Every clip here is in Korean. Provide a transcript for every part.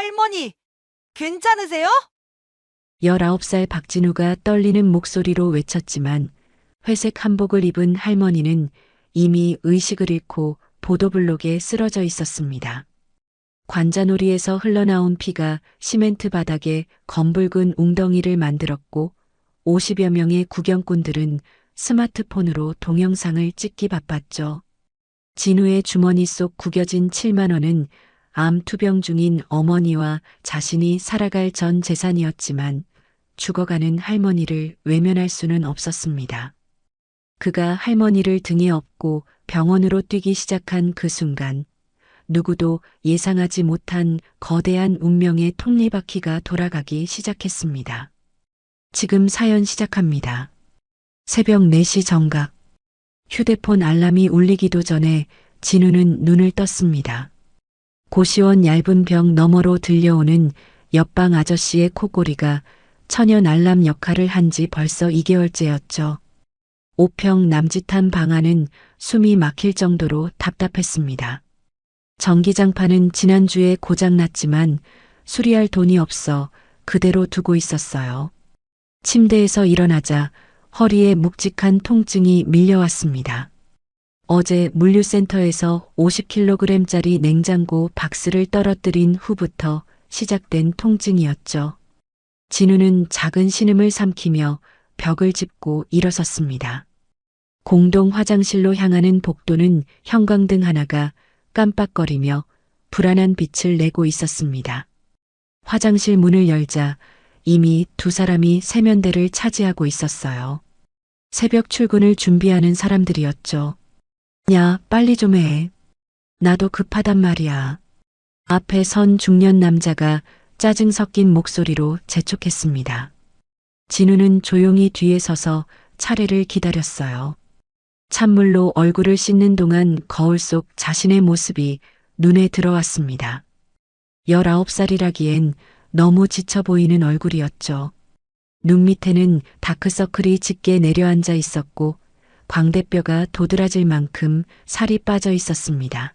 할머니, 괜찮으세요? 19살 박진우가 떨리는 목소리로 외쳤지만 회색 한복을 입은 할머니는 이미 의식을 잃고 보도블록에 쓰러져 있었습니다. 관자놀이에서 흘러나온 피가 시멘트 바닥에 검붉은 웅덩이를 만들었고 50여 명의 구경꾼들은 스마트폰으로 동영상을 찍기 바빴죠. 진우의 주머니 속 구겨진 7만 원은 암 투병 중인 어머니와 자신이 살아갈 전 재산이었지만 죽어가는 할머니를 외면할 수는 없었습니다. 그가 할머니를 등에 업고 병원으로 뛰기 시작한 그 순간 누구도 예상하지 못한 거대한 운명의 톱니바퀴가 돌아가기 시작했습니다. 지금 사연 시작합니다. 새벽 4시 정각. 휴대폰 알람이 울리기도 전에 진우는 눈을 떴습니다. 고시원 얇은 벽 너머로 들려오는 옆방 아저씨의 코골이가 천연 알람 역할을 한 지 벌써 2개월째였죠. 5평 남짓한 방 안은 숨이 막힐 정도로 답답했습니다. 전기장판은 지난주에 고장났지만 수리할 돈이 없어 그대로 두고 있었어요. 침대에서 일어나자 허리에 묵직한 통증이 밀려왔습니다. 어제 물류센터에서 50kg짜리 냉장고 박스를 떨어뜨린 후부터 시작된 통증이었죠. 진우는 작은 신음을 삼키며 벽을 짚고 일어섰습니다. 공동 화장실로 향하는 복도는 형광등 하나가 깜빡거리며 불안한 빛을 내고 있었습니다. 화장실 문을 열자 이미 두 사람이 세면대를 차지하고 있었어요. 새벽 출근을 준비하는 사람들이었죠. 야, 빨리 좀 해. 나도 급하단 말이야. 앞에 선 중년 남자가 짜증 섞인 목소리로 재촉했습니다. 진우는 조용히 뒤에 서서 차례를 기다렸어요. 찬물로 얼굴을 씻는 동안 거울 속 자신의 모습이 눈에 들어왔습니다. 19살이라기엔 너무 지쳐 보이는 얼굴이었죠. 눈 밑에는 다크서클이 짙게 내려앉아 있었고 광대뼈가 도드라질 만큼 살이 빠져 있었습니다.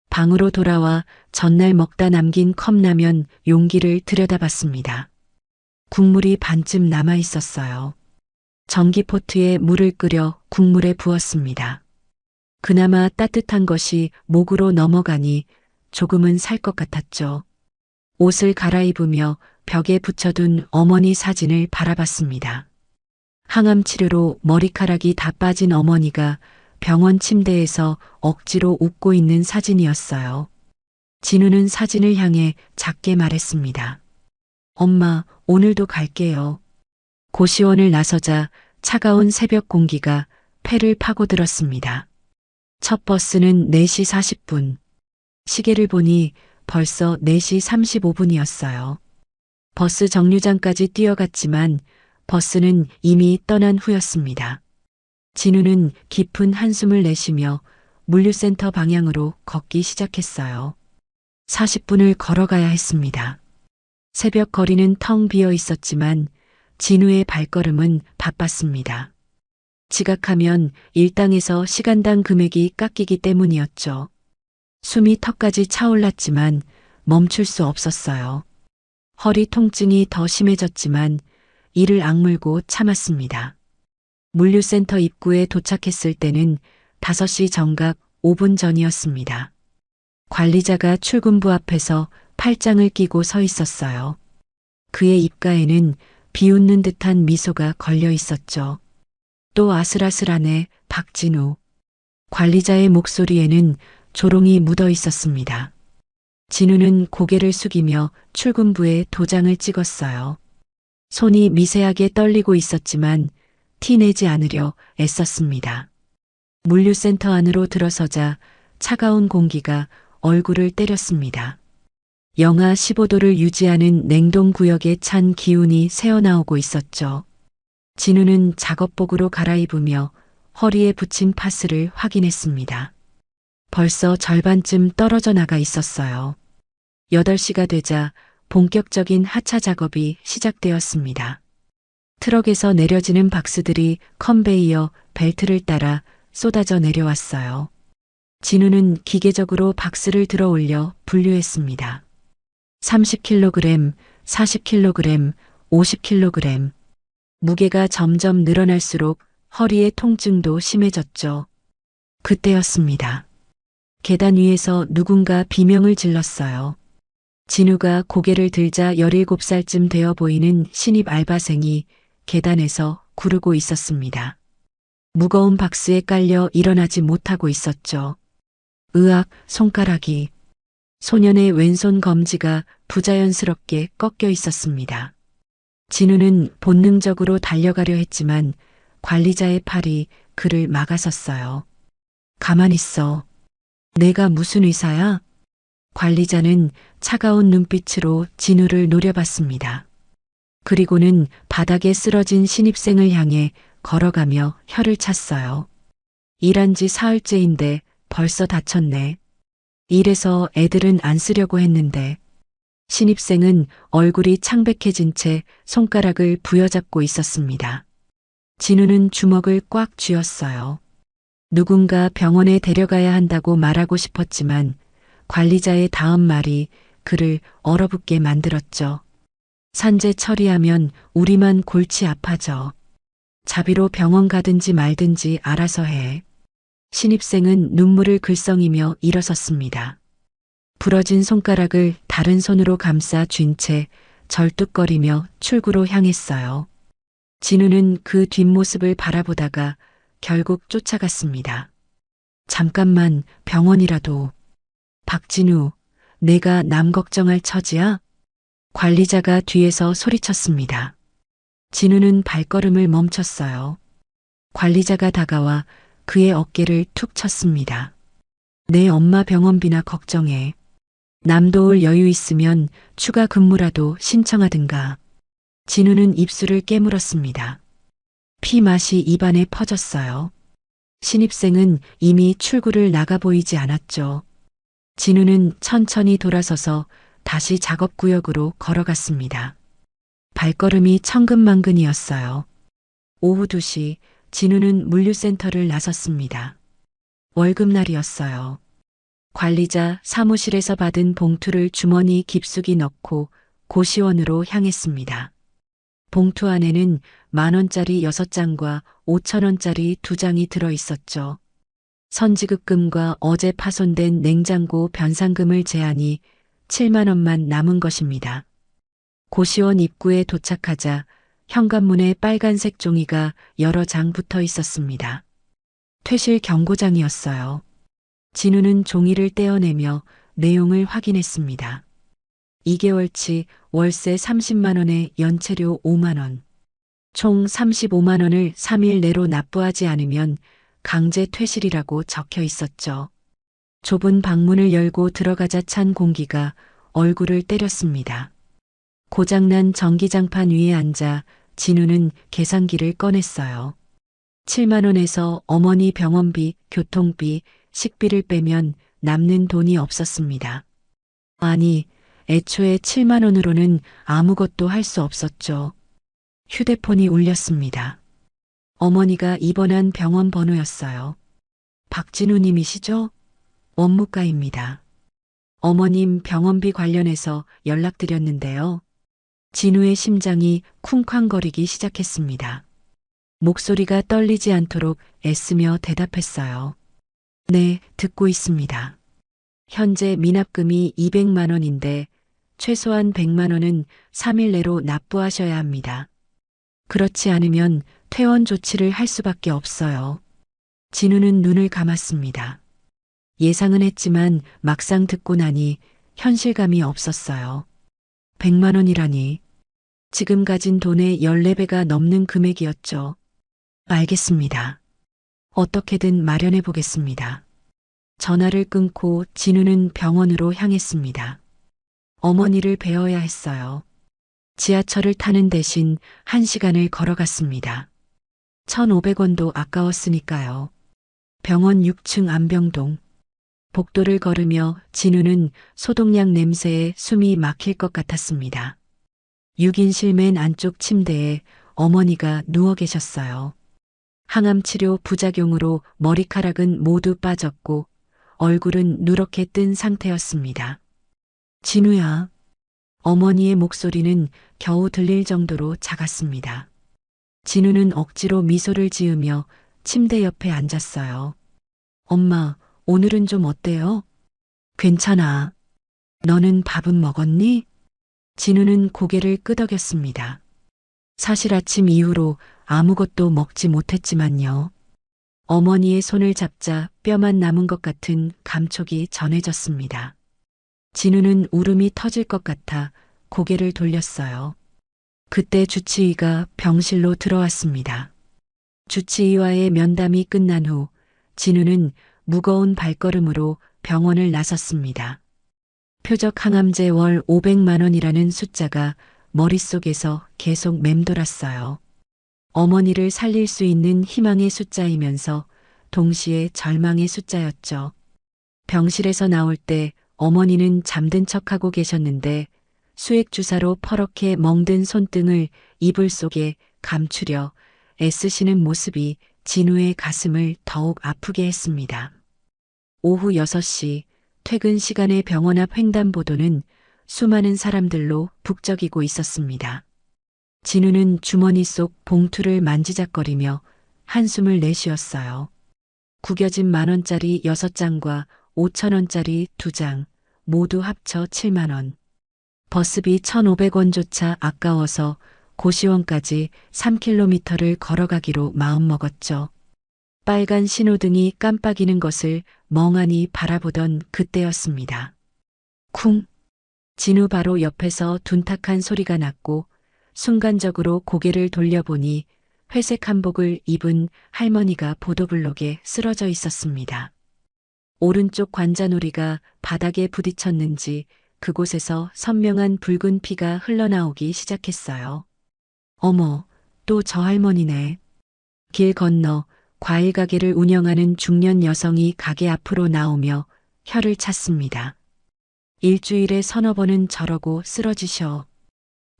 방으로 돌아와 전날 먹다 남긴 컵라면 용기를 들여다봤습니다. 국물이 반쯤 남아 있었어요. 전기포트에 물을 끓여 국물에 부었습니다. 그나마 따뜻한 것이 목으로 넘어가니 조금은 살 것 같았죠. 옷을 갈아입으며 벽에 붙여둔 어머니 사진을 바라봤습니다. 항암 치료로 머리카락이 다 빠진 어머니가 병원 침대에서 억지로 웃고 있는 사진이었어요. 진우는 사진을 향해 작게 말했습니다. 엄마, 오늘도 갈게요. 고시원을 나서자 차가운 새벽 공기가 폐를 파고들었습니다. 첫 버스는 4시 40분. 시계를 보니 벌써 4시 35분이었어요. 버스 정류장까지 뛰어갔지만 버스는 이미 떠난 후였습니다. 진우는 깊은 한숨을 내쉬며 물류센터 방향으로 걷기 시작했어요. 40분을 걸어가야 했습니다. 새벽 거리는 텅 비어 있었지만 진우의 발걸음은 바빴습니다. 지각하면 일당에서 시간당 금액이 깎이기 때문이었죠. 숨이 턱까지 차올랐지만 멈출 수 없었어요. 허리 통증이 더 심해졌지만 이를 악물고 참았습니다. 물류센터 입구에 도착했을 때는 5시 정각 5분 전이었습니다. 관리자가 출근부 앞에서 팔짱을 끼고 서 있었어요. 그의 입가에는 비웃는 듯한 미소가 걸려 있었죠. 또 아슬아슬하네, 박진우. 관리자의 목소리에는 조롱이 묻어 있었습니다. 진우는 고개를 숙이며 출근부에 도장을 찍었어요. 손이 미세하게 떨리고 있었지만 티내지 않으려 애썼습니다. 물류센터 안으로 들어서자 차가운 공기가 얼굴을 때렸습니다. 영하 15도를 유지하는 냉동구역에 찬 기운이 새어나오고 있었죠. 진우는 작업복으로 갈아입으며 허리에 붙인 파스를 확인했습니다. 벌써 절반쯤 떨어져 나가 있었어요. 8시가 되자 본격적인 하차 작업이 시작되었습니다. 트럭에서 내려지는 박스들이 컨베이어 벨트를 따라 쏟아져 내려왔어요. 진우는 기계적으로 박스를 들어 올려 분류했습니다. 30kg, 40kg, 50kg. 무게가 점점 늘어날수록 허리의 통증도 심해졌죠. 그때였습니다. 계단 위에서 누군가 비명을 질렀어요. 진우가 고개를 들자 17살쯤 되어 보이는 신입 알바생이 계단에서 구르고 있었습니다. 무거운 박스에 깔려 일어나지 못하고 있었죠. 으악, 손가락이. 소년의 왼손 검지가 부자연스럽게 꺾여 있었습니다. 진우는 본능적으로 달려가려 했지만 관리자의 팔이 그를 막아섰어요. 가만히 있어. 내가 무슨 의사야? 관리자는 차가운 눈빛으로 진우를 노려봤습니다. 그리고는 바닥에 쓰러진 신입생을 향해 걸어가며 혀를 찼어요. 일한 지 사흘째인데 벌써 다쳤네. 이래서 애들은 안 쓰려고 했는데. 신입생은 얼굴이 창백해진 채 손가락을 부여잡고 있었습니다. 진우는 주먹을 꽉 쥐었어요. 누군가 병원에 데려가야 한다고 말하고 싶었지만 관리자의 다음 말이 그를 얼어붙게 만들었죠. 산재 처리하면 우리만 골치 아파져. 자비로 병원 가든지 말든지 알아서 해. 신입생은 눈물을 글썽이며 일어섰습니다. 부러진 손가락을 다른 손으로 감싸 쥔 채 절뚝거리며 출구로 향했어요. 진우는 그 뒷모습을 바라보다가 결국 쫓아갔습니다. 잠깐만, 병원이라도. 박진우, 내가 남 걱정할 처지야? 관리자가 뒤에서 소리쳤습니다. 진우는 발걸음을 멈췄어요. 관리자가 다가와 그의 어깨를 툭 쳤습니다. 내 엄마 병원비나 걱정해. 남 도울 여유 있으면 추가 근무라도 신청하든가. 진우는 입술을 깨물었습니다. 피 맛이 입안에 퍼졌어요. 신입생은 이미 출구를 나가 보이지 않았죠. 진우는 천천히 돌아서서 다시 작업구역으로 걸어갔습니다. 발걸음이 천근만근이었어요. 오후 2시 진우는 물류센터를 나섰습니다. 월급날이었어요. 관리자 사무실에서 받은 봉투를 주머니 깊숙이 넣고 고시원으로 향했습니다. 봉투 안에는 10,000원짜리 6장과 5,000원짜리 2장이 들어 있었죠. 선지급금과 어제 파손된 냉장고 변상금을 제하니 7만 원만 남은 것입니다. 고시원 입구에 도착하자 현관문에 빨간색 종이가 여러 장 붙어 있었습니다. 퇴실 경고장이었어요. 진우는 종이를 떼어내며 내용을 확인했습니다. 2개월치 월세 30만 원에 연체료 5만 원. 총 35만 원을 3일 내로 납부하지 않으면 강제 퇴실이라고 적혀 있었죠. 좁은 방문을 열고 들어가자 찬 공기가 얼굴을 때렸습니다. 고장난 전기장판 위에 앉아 진우는 계산기를 꺼냈어요. 7만 원에서 어머니 병원비, 교통비, 식비를 빼면 남는 돈이 없었습니다. 아니, 애초에 7만 원으로는 아무것도 할 수 없었죠. 휴대폰이 울렸습니다. 어머니가 입원한 병원 번호였어요. 박진우 님이시죠? 원무과입니다. 어머님 병원비 관련해서 연락드렸는데요. 진우의 심장이 쿵쾅거리기 시작했습니다. 목소리가 떨리지 않도록 애쓰며 대답했어요. 네, 듣고 있습니다. 현재 미납금이 200만 원인데 최소한 100만 원은 3일 내로 납부하셔야 합니다. 그렇지 않으면 퇴원 조치를 할 수밖에 없어요. 진우는 눈을 감았습니다. 예상은 했지만 막상 듣고 나니 현실감이 없었어요. 100만 원이라니. 지금 가진 돈의 14배가 넘는 금액이었죠. 알겠습니다. 어떻게든 마련해 보겠습니다. 전화를 끊고 진우는 병원으로 향했습니다. 어머니를 뵈어야 했어요. 지하철을 타는 대신 1시간을 걸어갔습니다. 1,500원도 아까웠으니까요. 병원 6층 안병동. 복도를 걸으며 진우는 소독약 냄새에 숨이 막힐 것 같았습니다. 6인실 맨 안쪽 침대에 어머니가 누워 계셨어요. 항암 치료 부작용으로 머리카락은 모두 빠졌고 얼굴은 누렇게 뜬 상태였습니다. 진우야, 어머니의 목소리는 겨우 들릴 정도로 작았습니다. 진우는 억지로 미소를 지으며 침대 옆에 앉았어요. 엄마, 오늘은 좀 어때요? 괜찮아. 너는 밥은 먹었니? 진우는 고개를 끄덕였습니다. 사실 아침 이후로 아무것도 먹지 못했지만요. 어머니의 손을 잡자 뼈만 남은 것 같은 감촉이 전해졌습니다. 진우는 울음이 터질 것 같아 고개를 돌렸어요. 그때 주치의가 병실로 들어왔습니다. 주치의와의 면담이 끝난 후 진우는 무거운 발걸음으로 병원을 나섰습니다. 표적 항암제 월 500만 원이라는 숫자가 머릿속에서 계속 맴돌았어요. 어머니를 살릴 수 있는 희망의 숫자이면서 동시에 절망의 숫자였죠. 병실에서 나올 때 어머니는 잠든 척하고 계셨는데 수액주사로 퍼렇게 멍든 손등을 이불 속에 감추려 애쓰시는 모습이 진우의 가슴을 더욱 아프게 했습니다. 오후 6시 퇴근 시간의 병원 앞 횡단보도는 수많은 사람들로 북적이고 있었습니다. 진우는 주머니 속 봉투를 만지작거리며 한숨을 내쉬었어요. 구겨진 10,000원짜리 6장과 5,000원짜리 2장, 모두 합쳐 7만 원. 버스비 1,500원조차 아까워서 고시원까지 3km를 걸어가기로 마음먹었죠. 빨간 신호등이 깜빡이는 것을 멍하니 바라보던 그때였습니다. 쿵! 진우 바로 옆에서 둔탁한 소리가 났고 순간적으로 고개를 돌려보니 회색 한복을 입은 할머니가 보도블록에 쓰러져 있었습니다. 오른쪽 관자놀이가 바닥에 부딪혔는지 그곳에서 선명한 붉은 피가 흘러나오기 시작했어요. 어머, 또 저 할머니네. 길 건너 과일 가게를 운영하는 중년 여성이 가게 앞으로 나오며 혀를 찼습니다. 일주일에 서너 번은 저러고 쓰러지셔.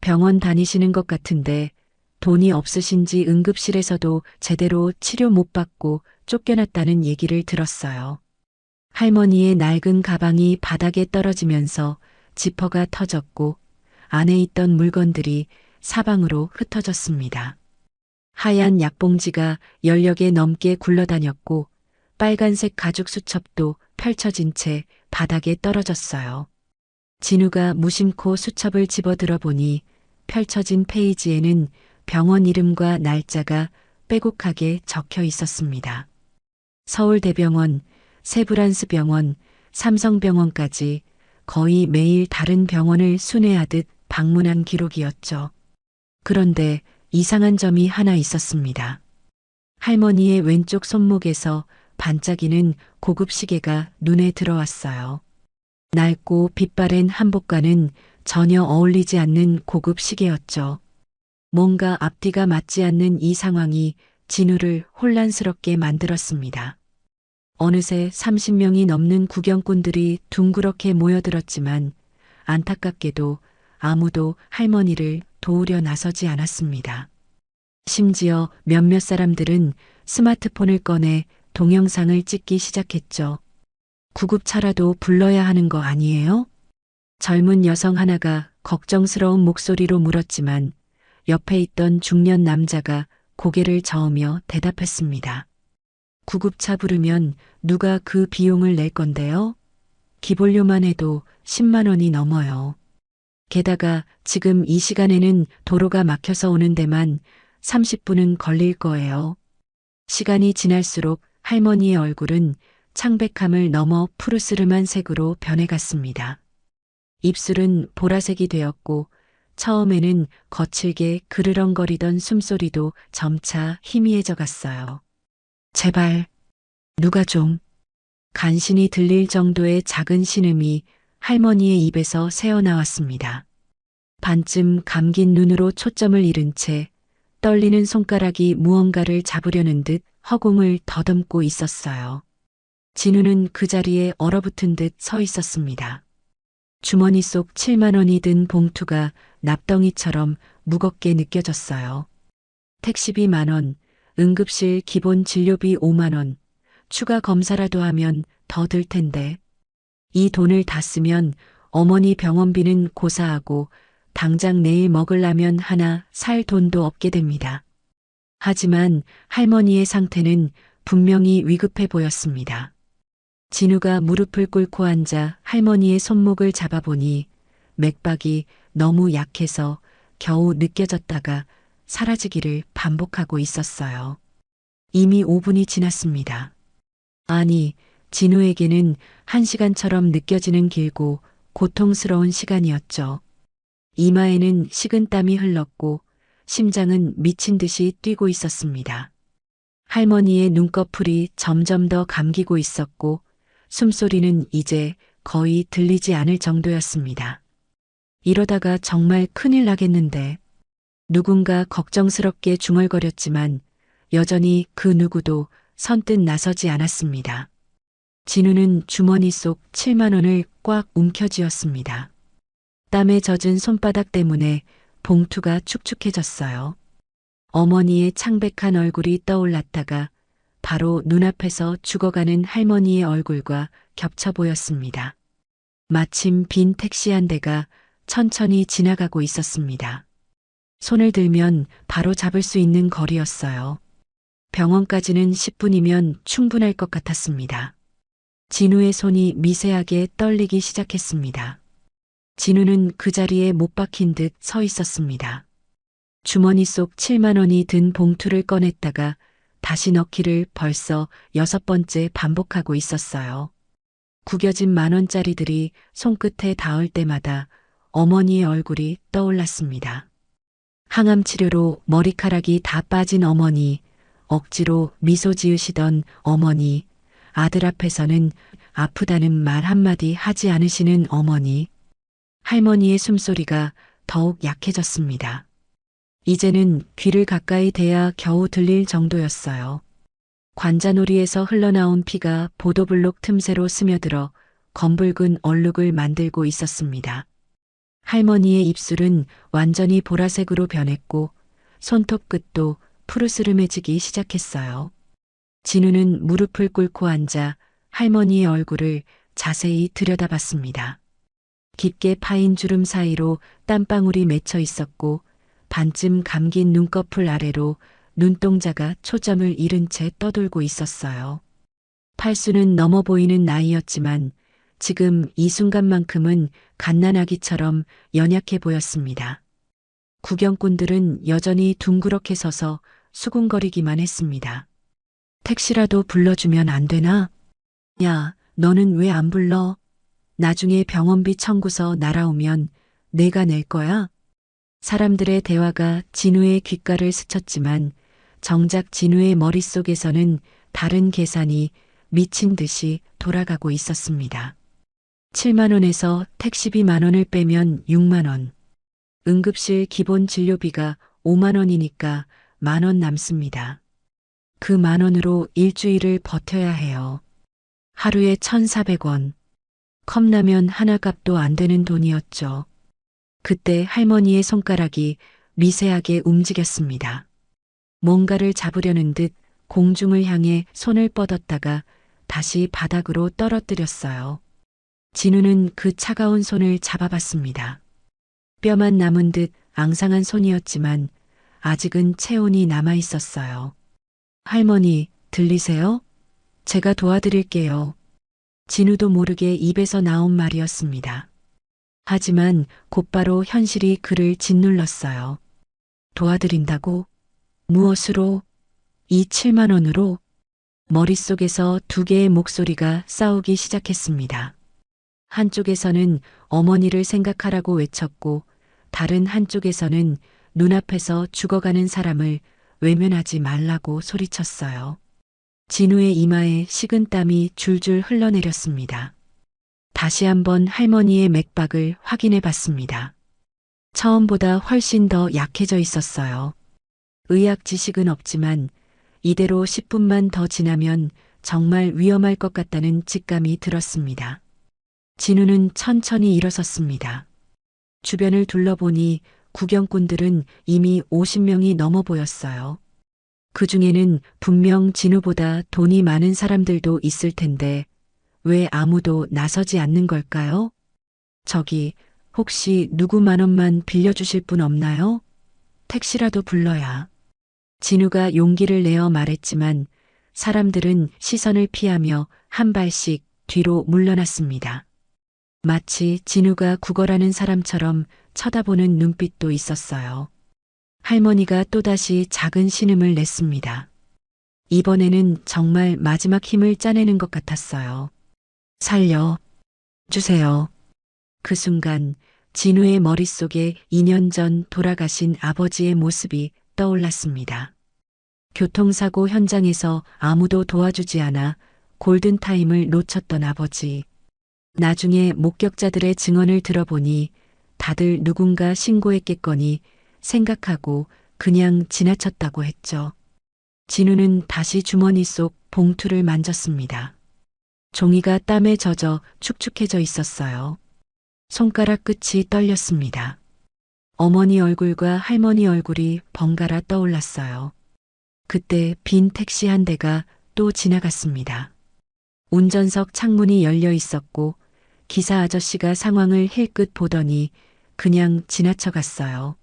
병원 다니시는 것 같은데 돈이 없으신지 응급실에서도 제대로 치료 못 받고 쫓겨났다는 얘기를 들었어요. 할머니의 낡은 가방이 바닥에 떨어지면서 지퍼가 터졌고 안에 있던 물건들이 사방으로 흩어졌습니다. 하얀 약봉지가 10여 개 넘게 굴러다녔고 빨간색 가죽 수첩도 펼쳐진 채 바닥에 떨어졌어요. 진우가 무심코 수첩을 집어들어 보니 펼쳐진 페이지에는 병원 이름과 날짜가 빼곡하게 적혀 있었습니다. 서울대병원, 세브란스병원, 삼성병원까지 거의 매일 다른 병원을 순회하듯 방문한 기록이었죠. 그런데 이상한 점이 하나 있었습니다. 할머니의 왼쪽 손목에서 반짝이는 고급 시계가 눈에 들어왔어요. 낡고 빛바랜 한복과는 전혀 어울리지 않는 고급 시계였죠. 뭔가 앞뒤가 맞지 않는 이 상황이 진우를 혼란스럽게 만들었습니다. 어느새 30명이 넘는 구경꾼들이 둥그렇게 모여들었지만 안타깝게도 아무도 할머니를 도우려 나서지 않았습니다. 심지어 몇몇 사람들은 스마트폰을 꺼내 동영상을 찍기 시작했죠. 구급차라도 불러야 하는 거 아니에요? 젊은 여성 하나가 걱정스러운 목소리로 물었지만 옆에 있던 중년 남자가 고개를 저으며 대답했습니다. 구급차 부르면 누가 그 비용을 낼 건데요? 기본료만 해도 10만 원이 넘어요. 게다가 지금 이 시간에는 도로가 막혀서 오는 데만 30분은 걸릴 거예요. 시간이 지날수록 할머니의 얼굴은 창백함을 넘어 푸르스름한 색으로 변해갔습니다. 입술은 보라색이 되었고 처음에는 거칠게 그르렁거리던 숨소리도 점차 희미해져 갔어요. 제발 누가 좀. 간신히 들릴 정도의 작은 신음이 할머니의 입에서 새어나왔습니다. 반쯤 감긴 눈으로 초점을 잃은 채 떨리는 손가락이 무언가를 잡으려는 듯 허공을 더듬고 있었어요. 진우는 그 자리에 얼어붙은 듯 서 있었습니다. 주머니 속 7만 원이 든 봉투가 납덩이처럼 무겁게 느껴졌어요. 택시비 10,000원, 응급실 기본 진료비 5만 원, 추가 검사라도 하면 더 들 텐데. 이 돈을 다 쓰면 어머니 병원비는 고사하고 당장 내일 먹을 라면 하나 살 돈도 없게 됩니다. 하지만 할머니의 상태는 분명히 위급해 보였습니다. 진우가 무릎을 꿇고 앉아 할머니의 손목을 잡아보니 맥박이 너무 약해서 겨우 느껴졌다가 사라지기를 반복하고 있었어요. 이미 5분이 지났습니다. 아니, 진우에게는 1시간처럼 느껴지는 길고 고통스러운 시간이었죠. 이마에는 식은땀이 흘렀고 심장은 미친 듯이 뛰고 있었습니다. 할머니의 눈꺼풀이 점점 더 감기고 있었고 숨소리는 이제 거의 들리지 않을 정도였습니다. 이러다가 정말 큰일 나겠는데. 누군가 걱정스럽게 중얼거렸지만 여전히 그 누구도 선뜻 나서지 않았습니다. 진우는 주머니 속 7만 원을 꽉 움켜쥐었습니다. 땀에 젖은 손바닥 때문에 봉투가 축축해졌어요. 어머니의 창백한 얼굴이 떠올랐다가 바로 눈앞에서 죽어가는 할머니의 얼굴과 겹쳐 보였습니다. 마침 빈 택시 한 대가 천천히 지나가고 있었습니다. 손을 들면 바로 잡을 수 있는 거리였어요. 병원까지는 10분이면 충분할 것 같았습니다. 진우의 손이 미세하게 떨리기 시작했습니다. 진우는 그 자리에 못 박힌 듯 서 있었습니다. 주머니 속 7만 원이 든 봉투를 꺼냈다가 다시 넣기를 벌써 6번째 반복하고 있었어요. 구겨진 10,000원짜리들이 손끝에 닿을 때마다 어머니의 얼굴이 떠올랐습니다. 항암 치료로 머리카락이 다 빠진 어머니, 억지로 미소 지으시던 어머니, 아들 앞에서는 아프다는 말 한마디 하지 않으시는 어머니. 할머니의 숨소리가 더욱 약해졌습니다. 이제는 귀를 가까이 대야 겨우 들릴 정도였어요. 관자놀이에서 흘러나온 피가 보도블록 틈새로 스며들어 검붉은 얼룩을 만들고 있었습니다. 할머니의 입술은 완전히 보라색으로 변했고 손톱 끝도 푸르스름해지기 시작했어요. 진우는 무릎을 꿇고 앉아 할머니의 얼굴을 자세히 들여다봤습니다. 깊게 파인 주름 사이로 땀방울이 맺혀 있었고 반쯤 감긴 눈꺼풀 아래로 눈동자가 초점을 잃은 채 떠돌고 있었어요. 팔수는 넘어 보이는 나이였지만 지금 이 순간만큼은 갓난아기처럼 연약해 보였습니다. 구경꾼들은 여전히 둥그렇게 서서 수군거리기만 했습니다. 택시라도 불러주면 안 되나? 야, 너는 왜 안 불러? 나중에 병원비 청구서 날아오면 내가 낼 거야? 사람들의 대화가 진우의 귓가를 스쳤지만 정작 진우의 머릿속에서는 다른 계산이 미친 듯이 돌아가고 있었습니다. 7만 원에서 택시비 10,000원을 빼면 6만 원. 응급실 기본 진료비가 5만 원이니까 10,000원 남습니다. 그 10,000원으로 일주일을 버텨야 해요. 하루에 1,400원. 컵라면 하나 값도 안 되는 돈이었죠. 그때 할머니의 손가락이 미세하게 움직였습니다. 뭔가를 잡으려는 듯 공중을 향해 손을 뻗었다가 다시 바닥으로 떨어뜨렸어요. 진우는 그 차가운 손을 잡아봤습니다. 뼈만 남은 듯 앙상한 손이었지만 아직은 체온이 남아 있었어요. 할머니, 들리세요? 제가 도와드릴게요. 진우도 모르게 입에서 나온 말이었습니다. 하지만 곧바로 현실이 그를 짓눌렀어요. 도와드린다고? 무엇으로? 이 7만 원으로? 머릿속에서 두 개의 목소리가 싸우기 시작했습니다. 한쪽에서는 어머니를 생각하라고 외쳤고 다른 한쪽에서는 눈앞에서 죽어가는 사람을 외면하지 말라고 소리쳤어요. 진우의 이마에 식은땀이 줄줄 흘러내렸습니다. 다시 한번 할머니의 맥박을 확인해 봤습니다. 처음보다 훨씬 더 약해져 있었어요. 의학 지식은 없지만 이대로 10분만 더 지나면 정말 위험할 것 같다는 직감이 들었습니다. 진우는 천천히 일어섰습니다. 주변을 둘러보니 구경꾼들은 이미 50명이 넘어 보였어요. 그 중에는 분명 진우보다 돈이 많은 사람들도 있을 텐데 왜 아무도 나서지 않는 걸까요? 저기, 혹시 누구 10,000원만 빌려주실 분 없나요? 택시라도 불러야. 진우가 용기를 내어 말했지만 사람들은 시선을 피하며 한 발씩 뒤로 물러났습니다. 마치 진우가 구걸하는 사람처럼 쳐다보는 눈빛도 있었어요. 할머니가 또다시 작은 신음을 냈습니다. 이번에는 정말 마지막 힘을 짜내는 것 같았어요. 살려 주세요. 그 순간 진우의 머릿속에 2년 전 돌아가신 아버지의 모습이 떠올랐습니다. 교통사고 현장에서 아무도 도와주지 않아 골든타임을 놓쳤던 아버지. 나중에 목격자들의 증언을 들어보니 다들 누군가 신고했겠거니 생각하고 그냥 지나쳤다고 했죠. 진우는 다시 주머니 속 봉투를 만졌습니다. 종이가 땀에 젖어 축축해져 있었어요. 손가락 끝이 떨렸습니다. 어머니 얼굴과 할머니 얼굴이 번갈아 떠올랐어요. 그때 빈 택시 한 대가 또 지나갔습니다. 운전석 창문이 열려 있었고 기사 아저씨가 상황을 힐끗 보더니 그냥 지나쳐갔어요.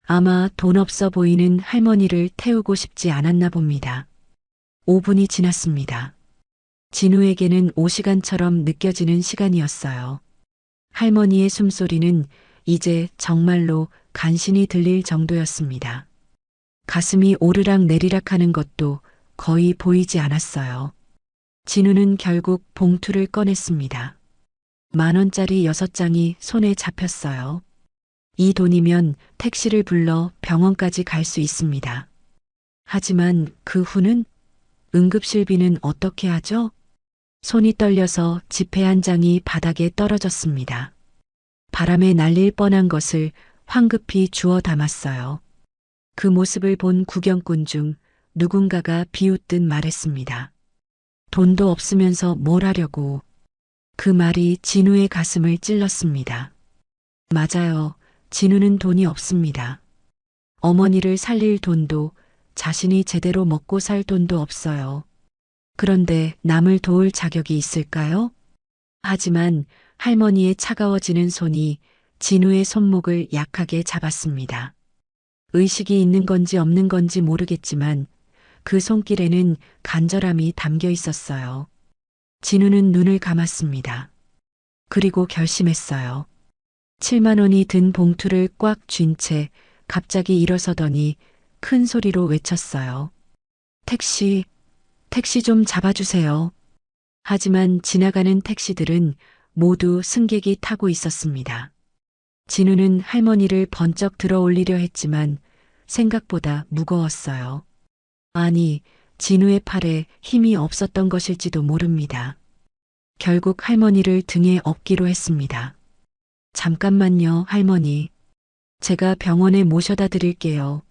아마 돈 없어 보이는 할머니를 태우고 싶지 않았나 봅니다. 5분이 지났습니다. 진우에게는 5시간처럼 느껴지는 시간이었어요. 할머니의 숨소리는 이제 정말로 간신히 들릴 정도였습니다. 가슴이 오르락 내리락 하는 것도 거의 보이지 않았어요. 진우는 결국 봉투를 꺼냈습니다. 10,000원짜리 6장이 손에 잡혔어요. 이 돈이면 택시를 불러 병원까지 갈 수 있습니다. 하지만 그 후는? 응급실비는 어떻게 하죠? 손이 떨려서 지폐 한 장이 바닥에 떨어졌습니다. 바람에 날릴 뻔한 것을 황급히 주워 담았어요. 그 모습을 본 구경꾼 중 누군가가 비웃듯 말했습니다. 돈도 없으면서 뭘 하려고. 그 말이 진우의 가슴을 찔렀습니다. 맞아요. 진우는 돈이 없습니다. 어머니를 살릴 돈도 자신이 제대로 먹고 살 돈도 없어요. 그런데 남을 도울 자격이 있을까요? 하지만 할머니의 차가워지는 손이 진우의 손목을 약하게 잡았습니다. 의식이 있는 건지 없는 건지 모르겠지만 그 손길에는 간절함이 담겨 있었어요. 진우는 눈을 감았습니다. 그리고 결심했어요. 70,000원이 든 봉투를 꽉 쥔 채 갑자기 일어서더니 큰 소리로 외쳤어요. 택시 좀 잡아주세요. 하지만 지나가는 택시들은 모두 승객이 타고 있었습니다. 진우는 할머니를 번쩍 들어 올리려 했지만 생각보다 무거웠어요. 아니, 진우의 팔에 힘이 없었던 것일지도 모릅니다. 결국 할머니를 등에 업기로 했습니다. 잠깐만요, 할머니. 제가 병원에 모셔다 드릴게요.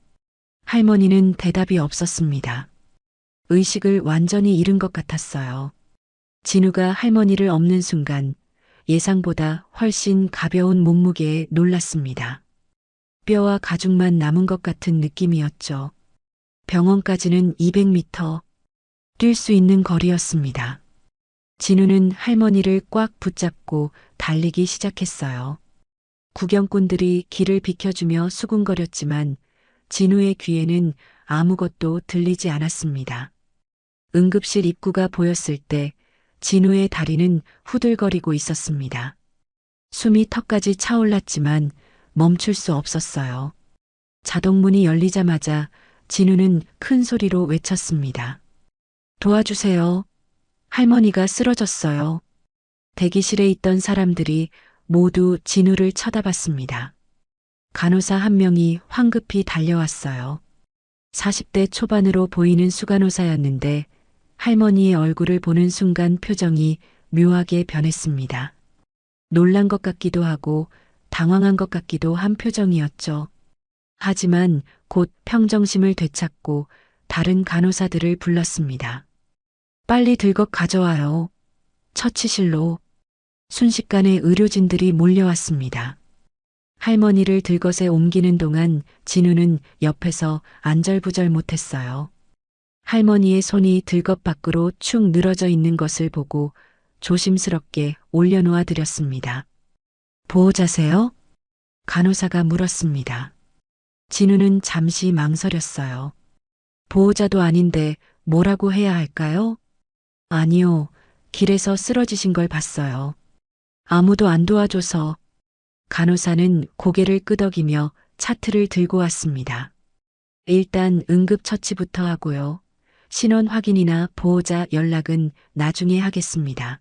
할머니는 대답이 없었습니다. 의식을 완전히 잃은 것 같았어요. 진우가 할머니를 업는 순간 예상보다 훨씬 가벼운 몸무게에 놀랐습니다. 뼈와 가죽만 남은 것 같은 느낌이었죠. 병원까지는 200m, 뛸 수 있는 거리였습니다. 진우는 할머니를 꽉 붙잡고 달리기 시작했어요. 구경꾼들이 길을 비켜주며 수군거렸지만 진우의 귀에는 아무것도 들리지 않았습니다. 응급실 입구가 보였을 때 진우의 다리는 후들거리고 있었습니다. 숨이 턱까지 차올랐지만 멈출 수 없었어요. 자동문이 열리자마자 진우는 큰 소리로 외쳤습니다. 도와주세요. 할머니가 쓰러졌어요. 대기실에 있던 사람들이 모두 진우를 쳐다봤습니다. 간호사 한 명이 황급히 달려왔어요. 40대 초반으로 보이는 수간호사였는데 할머니의 얼굴을 보는 순간 표정이 묘하게 변했습니다. 놀란 것 같기도 하고 당황한 것 같기도 한 표정이었죠. 하지만 곧 평정심을 되찾고 다른 간호사들을 불렀습니다. 빨리 들것 가져와요. 처치실로. 순식간에 의료진들이 몰려왔습니다. 할머니를 들것에 옮기는 동안 진우는 옆에서 안절부절 못했어요. 할머니의 손이 들것 밖으로 축 늘어져 있는 것을 보고 조심스럽게 올려놓아 드렸습니다. 보호자세요? 간호사가 물었습니다. 진우는 잠시 망설였어요. 보호자도 아닌데 뭐라고 해야 할까요? 아니요. 길에서 쓰러지신 걸 봤어요. 아무도 안 도와줘서. 간호사는 고개를 끄덕이며 차트를 들고 왔습니다. 일단 응급처치부터 하고요. 신원 확인이나 보호자 연락은 나중에 하겠습니다.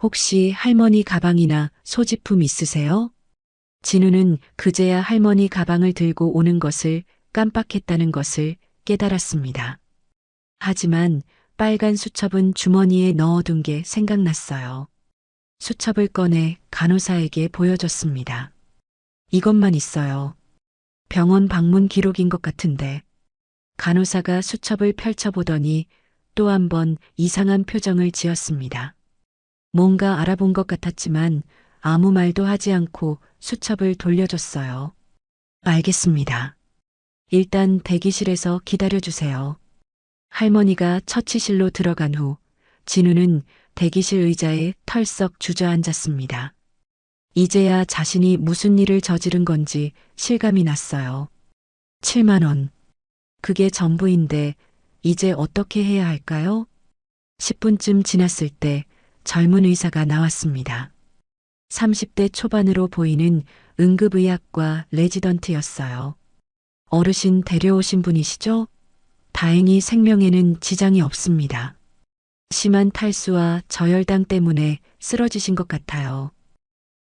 혹시 할머니 가방이나 소지품 있으세요? 진우는 그제야 할머니 가방을 들고 오는 것을 깜빡했다는 것을 깨달았습니다. 하지만 빨간 수첩은 주머니에 넣어둔 게 생각났어요. 수첩을 꺼내 간호사에게 보여줬습니다. 이것만 있어요. 병원 방문 기록인 것 같은데. 간호사가 수첩을 펼쳐보더니 또 한 번 이상한 표정을 지었습니다. 뭔가 알아본 것 같았지만 아무 말도 하지 않고 수첩을 돌려줬어요. 알겠습니다. 일단 대기실에서 기다려주세요. 할머니가 처치실로 들어간 후 진우는 대기실 의자에 털썩 주저앉았습니다. 이제야 자신이 무슨 일을 저지른 건지 실감이 났어요. 7만 원. 그게 전부인데 이제 어떻게 해야 할까요? 10분쯤 지났을 때 젊은 의사가 나왔습니다. 30대 초반으로 보이는 응급의학과 레지던트였어요. 어르신 데려오신 분이시죠? 다행히 생명에는 지장이 없습니다. 심한 탈수와 저혈당 때문에 쓰러지신 것 같아요.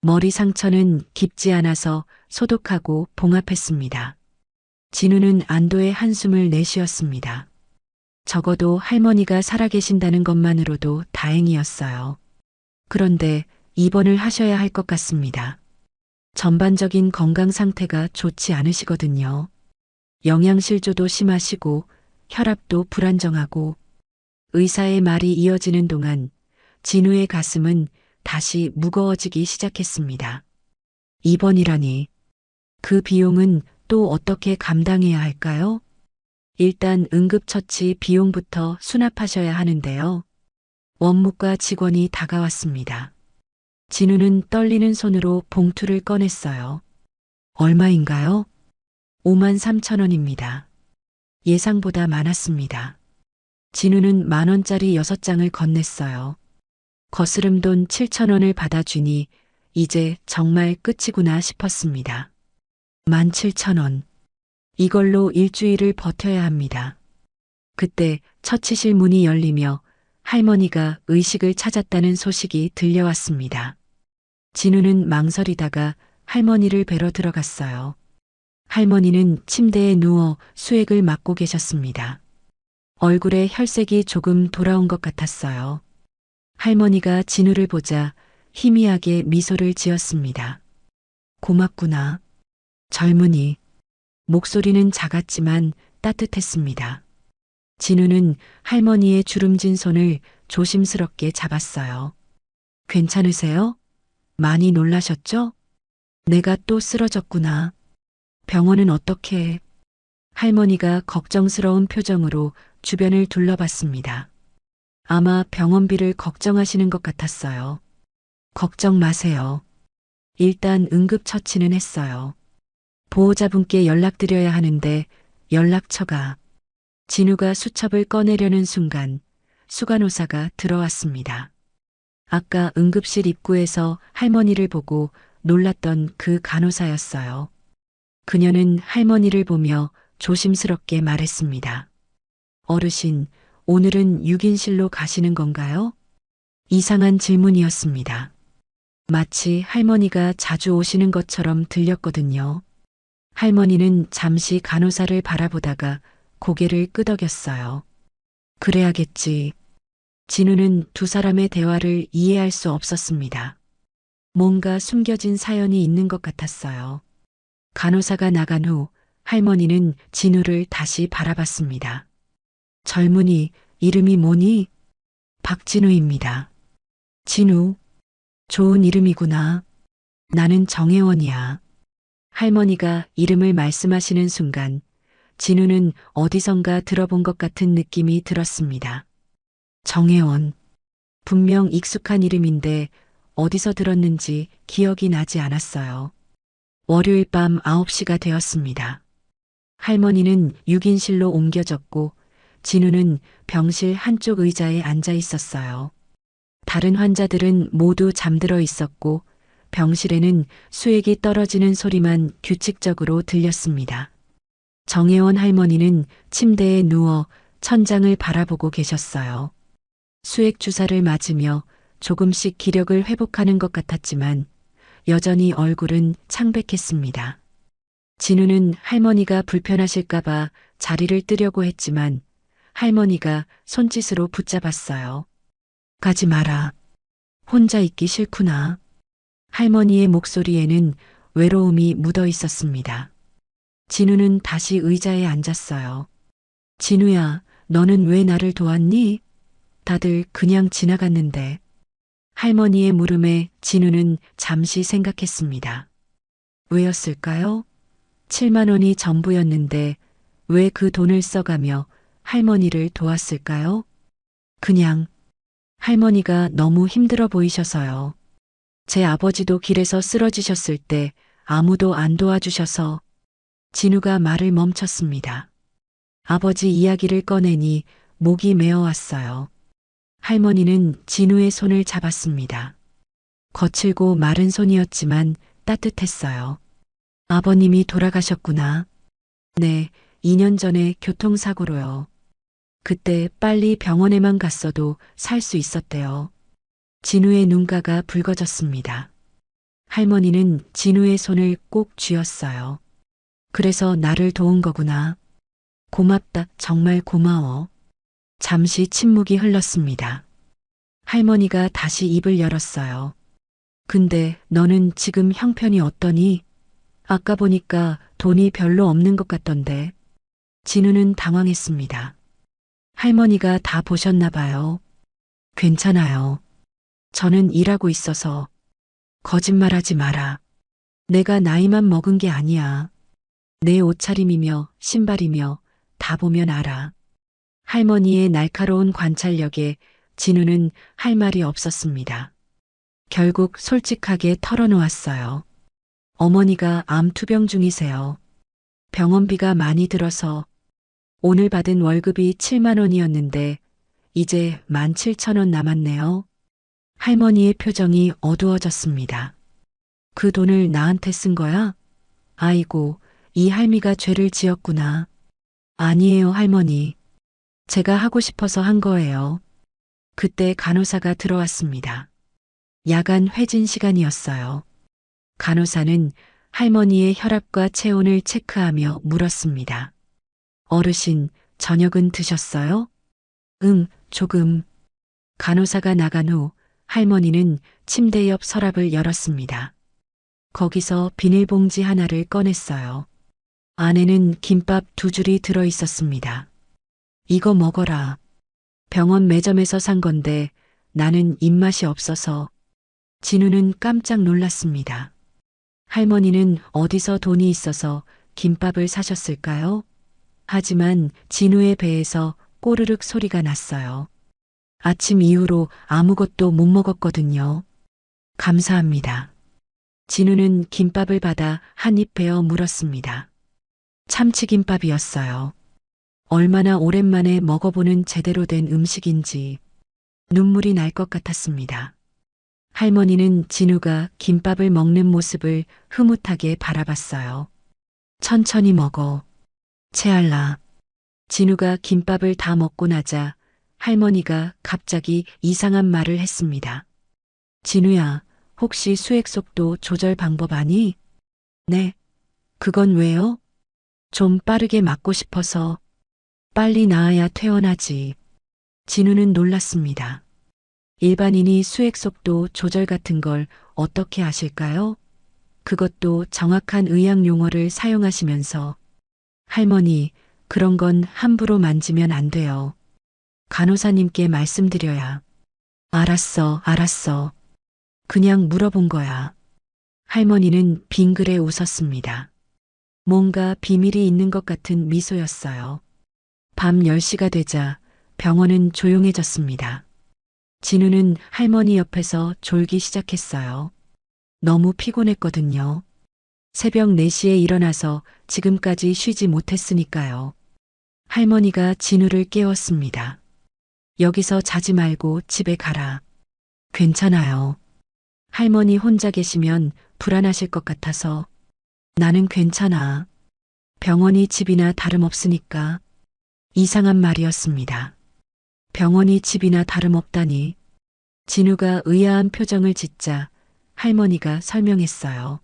머리 상처는 깊지 않아서 소독하고 봉합했습니다. 진우는 안도의 한숨을 내쉬었습니다. 적어도 할머니가 살아계신다는 것만으로도 다행이었어요. 그런데 입원을 하셔야 할 것 같습니다. 전반적인 건강 상태가 좋지 않으시거든요. 영양실조도 심하시고 혈압도 불안정하고. 의사의 말이 이어지는 동안 진우의 가슴은 다시 무거워지기 시작했습니다. 입원이라니. 그 비용은 또 어떻게 감당해야 할까요? 일단 응급처치 비용부터 수납하셔야 하는데요. 원무과 직원이 다가왔습니다. 진우는 떨리는 손으로 봉투를 꺼냈어요. 얼마인가요? 5만 3천 원입니다. 예상보다 많았습니다. 진우는 10,000원짜리 6장을 건넸어요. 거스름 돈 7천 원을 받아주니 이제 정말 끝이구나 싶었습니다. 17,000원. 이걸로 일주일을 버텨야 합니다. 그때 처치실 문이 열리며 할머니가 의식을 찾았다는 소식이 들려왔습니다. 진우는 망설이다가 할머니를 뵈러 들어갔어요. 할머니는 침대에 누워 수액을 맞고 계셨습니다. 얼굴에 혈색이 조금 돌아온 것 같았어요. 할머니가 진우를 보자 희미하게 미소를 지었습니다. 고맙구나. 젊은이. 목소리는 작았지만 따뜻했습니다. 진우는 할머니의 주름진 손을 조심스럽게 잡았어요. 괜찮으세요? 많이 놀라셨죠? 내가 또 쓰러졌구나. 병원은 어떻게 해? 할머니가 걱정스러운 표정으로 주변을 둘러봤습니다. 아마 병원비를 걱정하시는 것 같았어요. 걱정 마세요. 일단 응급처치는 했어요. 보호자분께 연락드려야 하는데 연락처가. 진우가 수첩을 꺼내려는 순간 수간호사가 들어왔습니다. 아까 응급실 입구에서 할머니를 보고 놀랐던 그 간호사였어요. 그녀는 할머니를 보며 조심스럽게 말했습니다. 어르신, 오늘은 6인실로 가시는 건가요? 이상한 질문이었습니다. 마치 할머니가 자주 오시는 것처럼 들렸거든요. 할머니는 잠시 간호사를 바라보다가 고개를 끄덕였어요. 그래야겠지. 진우는 두 사람의 대화를 이해할 수 없었습니다. 뭔가 숨겨진 사연이 있는 것 같았어요. 간호사가 나간 후 할머니는 진우를 다시 바라봤습니다. 젊은이, 이름이 뭐니? 박진우입니다. 진우. 좋은 이름이구나. 나는 정혜원이야. 할머니가 이름을 말씀하시는 순간 진우는 어디선가 들어본 것 같은 느낌이 들었습니다. 정혜원. 분명 익숙한 이름인데 어디서 들었는지 기억이 나지 않았어요. 월요일 밤 9시가 되었습니다. 할머니는 6인실로 옮겨졌고 진우는 병실 한쪽 의자에 앉아 있었어요. 다른 환자들은 모두 잠들어 있었고 병실에는 수액이 떨어지는 소리만 규칙적으로 들렸습니다. 정혜원 할머니는 침대에 누워 천장을 바라보고 계셨어요. 수액 주사를 맞으며 조금씩 기력을 회복하는 것 같았지만 여전히 얼굴은 창백했습니다. 진우는 할머니가 불편하실까봐 자리를 뜨려고 했지만 할머니가 손짓으로 붙잡았어요. 가지 마라. 혼자 있기 싫구나. 할머니의 목소리에는 외로움이 묻어 있었습니다. 진우는 다시 의자에 앉았어요. 진우야, 너는 왜 나를 도왔니? 다들 그냥 지나갔는데. 할머니의 물음에 진우는 잠시 생각했습니다. 왜였을까요? 7만 원이 전부였는데 왜 그 돈을 써가며 할머니를 도왔을까요? 그냥 할머니가 너무 힘들어 보이셔서요. 제 아버지도 길에서 쓰러지셨을 때 아무도 안 도와주셔서. 진우가 말을 멈췄습니다. 아버지 이야기를 꺼내니 목이 메어왔어요. 할머니는 진우의 손을 잡았습니다. 거칠고 마른 손이었지만 따뜻했어요. 아버님이 돌아가셨구나. 네, 2년 전에 교통사고로요. 그때 빨리 병원에만 갔어도 살 수 있었대요. 진우의 눈가가 붉어졌습니다. 할머니는 진우의 손을 꼭 쥐었어요. 그래서 나를 도운 거구나. 고맙다, 정말 고마워. 잠시 침묵이 흘렀습니다. 할머니가 다시 입을 열었어요. 근데 너는 지금 형편이 어떠니? 아까 보니까 돈이 별로 없는 것 같던데. 진우는 당황했습니다. 할머니가 다 보셨나 봐요. 괜찮아요. 저는 일하고 있어서. 거짓말하지 마라. 내가 나이만 먹은 게 아니야. 내 옷차림이며 신발이며 다 보면 알아. 할머니의 날카로운 관찰력에 진우는 할 말이 없었습니다. 결국 솔직하게 털어놓았어요. 어머니가 암 투병 중이세요. 병원비가 많이 들어서. 오늘 받은 월급이 7만 원이었는데 이제 17,000원 남았네요. 할머니의 표정이 어두워졌습니다. 그 돈을 나한테 쓴 거야? 아이고, 이 할미가 죄를 지었구나. 아니에요, 할머니. 제가 하고 싶어서 한 거예요. 그때 간호사가 들어왔습니다. 야간 회진 시간이었어요. 간호사는 할머니의 혈압과 체온을 체크하며 물었습니다. 어르신, 저녁은 드셨어요? 응, 조금. 간호사가 나간 후 할머니는 침대 옆 서랍을 열었습니다. 거기서 비닐봉지 하나를 꺼냈어요. 안에는 김밥 2줄이 들어 있었습니다. 이거 먹어라. 병원 매점에서 산 건데 나는 입맛이 없어서. 진우는 깜짝 놀랐습니다. 할머니는 어디서 돈이 있어서 김밥을 사셨을까요? 하지만 진우의 배에서 꼬르륵 소리가 났어요. 아침 이후로 아무것도 못 먹었거든요. 감사합니다. 진우는 김밥을 받아 한 입 베어 물었습니다. 참치김밥이었어요. 얼마나 오랜만에 먹어보는 제대로 된 음식인지 눈물이 날 것 같았습니다. 할머니는 진우가 김밥을 먹는 모습을 흐뭇하게 바라봤어요. 천천히 먹어. 채알라. 진우가 김밥을 다 먹고 나자 할머니가 갑자기 이상한 말을 했습니다. 진우야, 혹시 수액 속도 조절 방법 아니? 네. 그건 왜요? 좀 빠르게 맞고 싶어서. 빨리 나아야 퇴원하지. 진우는 놀랐습니다. 일반인이 수액 속도 조절 같은 걸 어떻게 아실까요? 그것도 정확한 의학 용어를 사용하시면서. 할머니, 그런 건 함부로 만지면 안 돼요. 간호사님께 말씀드려야. 알았어, 알았어. 그냥 물어본 거야. 할머니는 빙그레 웃었습니다. 뭔가 비밀이 있는 것 같은 미소였어요. 밤 10시가 되자 병원은 조용해졌습니다. 진우는 할머니 옆에서 졸기 시작했어요. 너무 피곤했거든요. 새벽 4시에 일어나서 지금까지 쉬지 못했으니까요. 할머니가 진우를 깨웠습니다. 여기서 자지 말고 집에 가라. 괜찮아요. 할머니 혼자 계시면 불안하실 것 같아서. 나는 괜찮아. 병원이 집이나 다름없으니까. 이상한 말이었습니다. 병원이 집이나 다름없다니. 진우가 의아한 표정을 짓자 할머니가 설명했어요.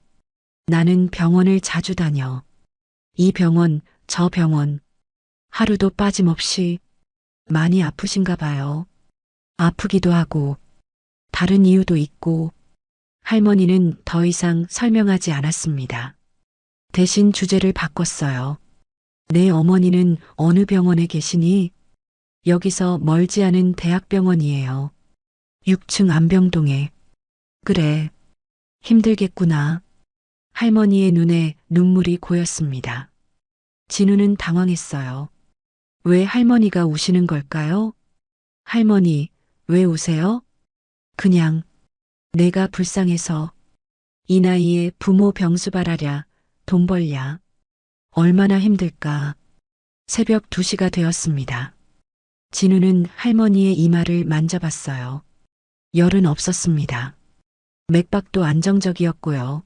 나는 병원을 자주 다녀. 이 병원, 저 병원. 하루도 빠짐없이. 많이 아프신가 봐요. 아프기도 하고, 다른 이유도 있고. 할머니는 더 이상 설명하지 않았습니다. 대신 주제를 바꿨어요. 내 어머니는 어느 병원에 계시니? 여기서 멀지 않은 대학병원이에요. 6층 안병동에. 그래. 힘들겠구나. 할머니의 눈에 눈물이 고였습니다. 진우는 당황했어요. 왜 할머니가 우시는 걸까요? 할머니, 왜 우세요? 그냥 내가 불쌍해서. 이 나이에 부모 병수 바라랴, 돈 벌랴. 얼마나 힘들까. 새벽 2시가 되었습니다. 진우는 할머니의 이마를 만져봤어요. 열은 없었습니다. 맥박도 안정적이었고요.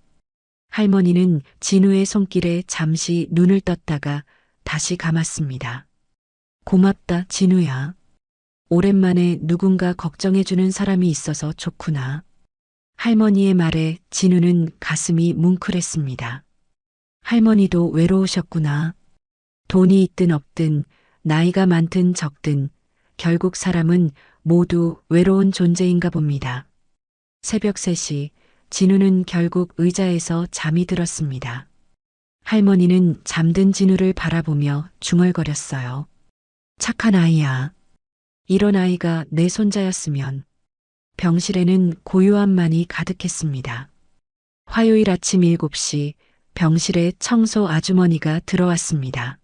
할머니는 진우의 손길에 잠시 눈을 떴다가 다시 감았습니다. 고맙다, 진우야. 오랜만에 누군가 걱정해주는 사람이 있어서 좋구나. 할머니의 말에 진우는 가슴이 뭉클했습니다. 할머니도 외로우셨구나. 돈이 있든 없든, 나이가 많든 적든, 결국 사람은 모두 외로운 존재인가 봅니다. 새벽 3시, 진우는 결국 의자에서 잠이 들었습니다. 할머니는 잠든 진우를 바라보며 중얼거렸어요. 착한 아이야. 이런 아이가 내 손자였으면. 병실에는 고요함만이 가득했습니다. 화요일 아침 7시 병실에 청소 아주머니가 들어왔습니다.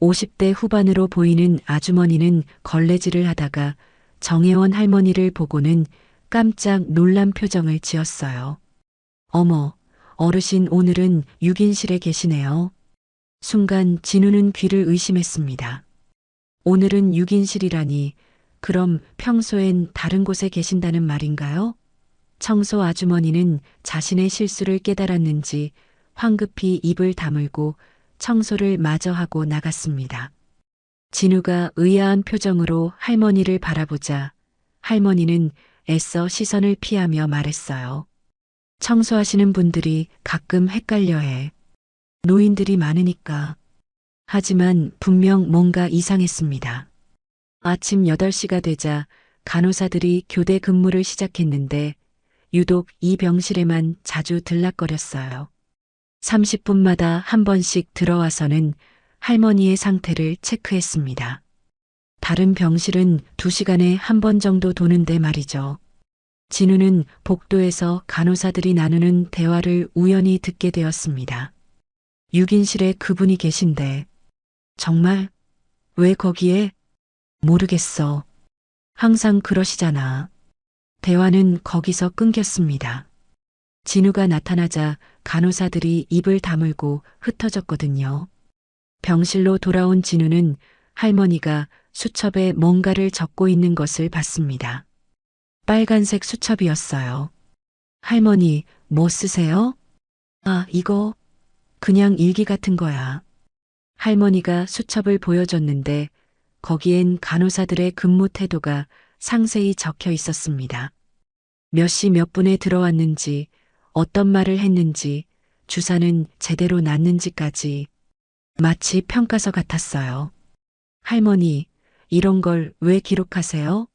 50대 후반으로 보이는 아주머니는 걸레질을 하다가 정혜원 할머니를 보고는 깜짝 놀란 표정을 지었어요. 어머, 어르신 오늘은 6인실에 계시네요. 순간 진우는 귀를 의심했습니다. 오늘은 6인실이라니 그럼 평소엔 다른 곳에 계신다는 말인가요? 청소 아주머니는 자신의 실수를 깨달았는지 황급히 입을 다물고 청소를 마저 하고 나갔습니다. 진우가 의아한 표정으로 할머니를 바라보자 할머니는 애써 시선을 피하며 말했어요. 청소하시는 분들이 가끔 헷갈려해. 노인들이 많으니까. 하지만 분명 뭔가 이상했습니다. 아침 8시가 되자 간호사들이 교대 근무를 시작했는데 유독 이 병실에만 자주 들락거렸어요. 30분마다 한 번씩 들어와서는 할머니의 상태를 체크했습니다. 다른 병실은 2시간에 한 번 정도 도는데 말이죠. 진우는 복도에서 간호사들이 나누는 대화를 우연히 듣게 되었습니다. 6인실에 그분이 계신데. 정말? 왜 거기에? 모르겠어. 항상 그러시잖아. 대화는 거기서 끊겼습니다. 진우가 나타나자 간호사들이 입을 다물고 흩어졌거든요. 병실로 돌아온 진우는 할머니가 수첩에 뭔가를 적고 있는 것을 봤습니다. 빨간색 수첩이었어요. 할머니, 뭐 쓰세요? 아, 이거 그냥 일기 같은 거야. 할머니가 수첩을 보여줬는데 거기엔 간호사들의 근무 태도가 상세히 적혀 있었습니다. 몇 시 몇 분에 들어왔는지, 어떤 말을 했는지, 주사는 제대로 났는지까지. 마치 평가서 같았어요. 할머니, 이런 걸 왜 기록하세요?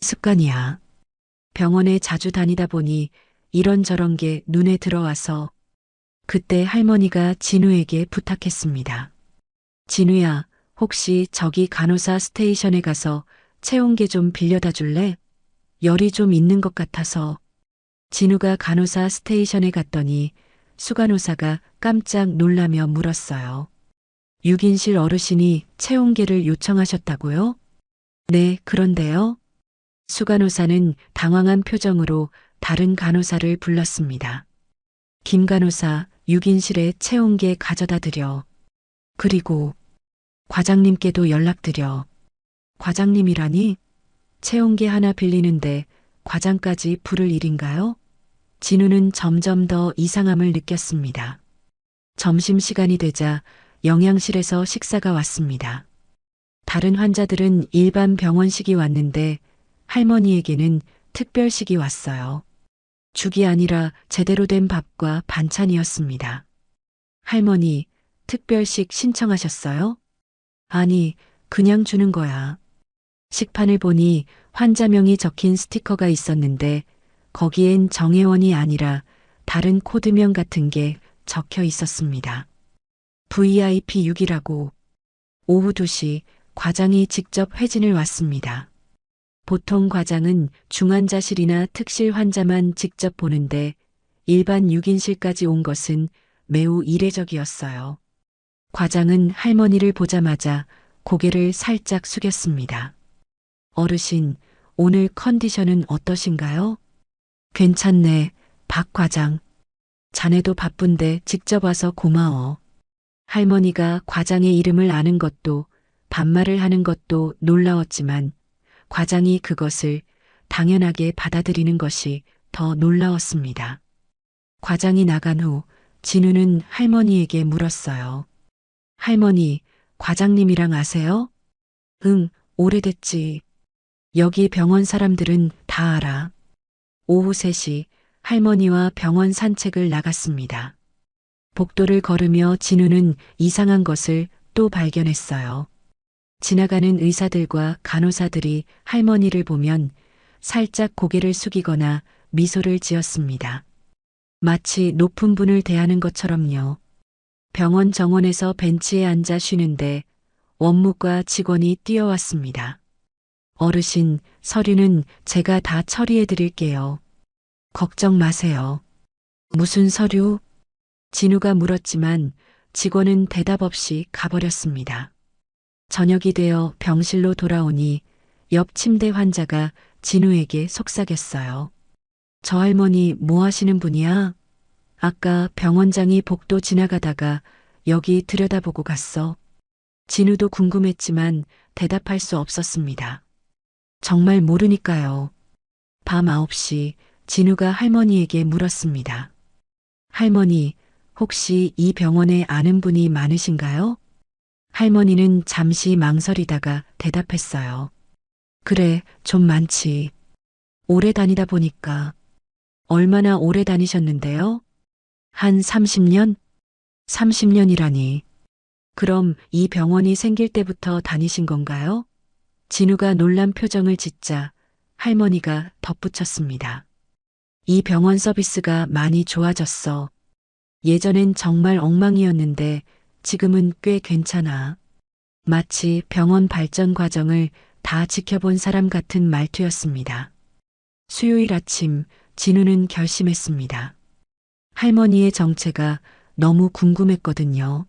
습관이야. 병원에 자주 다니다 보니 이런저런 게 눈에 들어와서 그때 할머니가 진우에게 부탁했습니다. 진우야, 혹시 저기 간호사 스테이션에 가서 체온계 좀 빌려다 줄래? 열이 좀 있는 것 같아서. 진우가 간호사 스테이션에 갔더니 수간호사가 깜짝 놀라며 물었어요. 6인실 어르신이 체온계를 요청하셨다고요? 네, 그런데요. 수간호사는 당황한 표정으로 다른 간호사를 불렀습니다. 김 간호사, 6인실에 체온계 가져다 드려. 그리고 과장님께도 연락드려. 과장님이라니? 체온계 하나 빌리는데 과장까지 부를 일인가요? 진우는 점점 더 이상함을 느꼈습니다. 점심시간이 되자 영양실에서 식사가 왔습니다. 다른 환자들은 일반 병원식이 왔는데 할머니에게는 특별식이 왔어요. 죽이 아니라 제대로 된 밥과 반찬이었습니다. 할머니, 특별식 신청하셨어요? 아니, 그냥 주는 거야. 식판을 보니 환자명이 적힌 스티커가 있었는데 거기엔 정혜원이 아니라 다른 코드명 같은 게 적혀 있었습니다. VIP 6이라고. 오후 2시 과장이 직접 회진을 왔습니다. 보통 과장은 중환자실이나 특실 환자만 직접 보는데 일반 6인실까지 온 것은 매우 이례적이었어요. 과장은 할머니를 보자마자 고개를 살짝 숙였습니다. 어르신, 오늘 컨디션은 어떠신가요? 괜찮네, 박 과장. 자네도 바쁜데 직접 와서 고마워. 할머니가 과장의 이름을 아는 것도 반말을 하는 것도 놀라웠지만 과장이 그것을 당연하게 받아들이는 것이 더 놀라웠습니다. 과장이 나간 후 진우는 할머니에게 물었어요. 할머니, 과장님이랑 아세요? 응, 오래됐지. 여기 병원 사람들은 다 알아. 오후 3시 할머니와 병원 산책을 나갔습니다. 복도를 걸으며 진우는 이상한 것을 또 발견했어요. 지나가는 의사들과 간호사들이 할머니를 보면 살짝 고개를 숙이거나 미소를 지었습니다. 마치 높은 분을 대하는 것처럼요. 병원 정원에서 벤치에 앉아 쉬는데 원무과 직원이 뛰어왔습니다. 어르신, 서류는 제가 다 처리해 드릴게요. 걱정 마세요. 무슨 서류? 진우가 물었지만 직원은 대답 없이 가버렸습니다. 저녁이 되어 병실로 돌아오니 옆 침대 환자가 진우에게 속삭였어요. 저 할머니 뭐 하시는 분이야? 아까 병원장이 복도 지나가다가 여기 들여다보고 갔어. 진우도 궁금했지만 대답할 수 없었습니다. 정말 모르니까요. 밤 9시 진우가 할머니에게 물었습니다. 할머니, 혹시 이 병원에 아는 분이 많으신가요? 할머니는 잠시 망설이다가 대답했어요. 그래, 좀 많지. 오래 다니다 보니까. 얼마나 오래 다니셨는데요? 한 30년? 30년이라니. 그럼 이 병원이 생길 때부터 다니신 건가요? 진우가 놀란 표정을 짓자 할머니가 덧붙였습니다. 이 병원 서비스가 많이 좋아졌어. 예전엔 정말 엉망이었는데 지금은 꽤 괜찮아. 마치 병원 발전 과정을 다 지켜본 사람 같은 말투였습니다. 수요일 아침 진우는 결심했습니다. 할머니의 정체가 너무 궁금했거든요.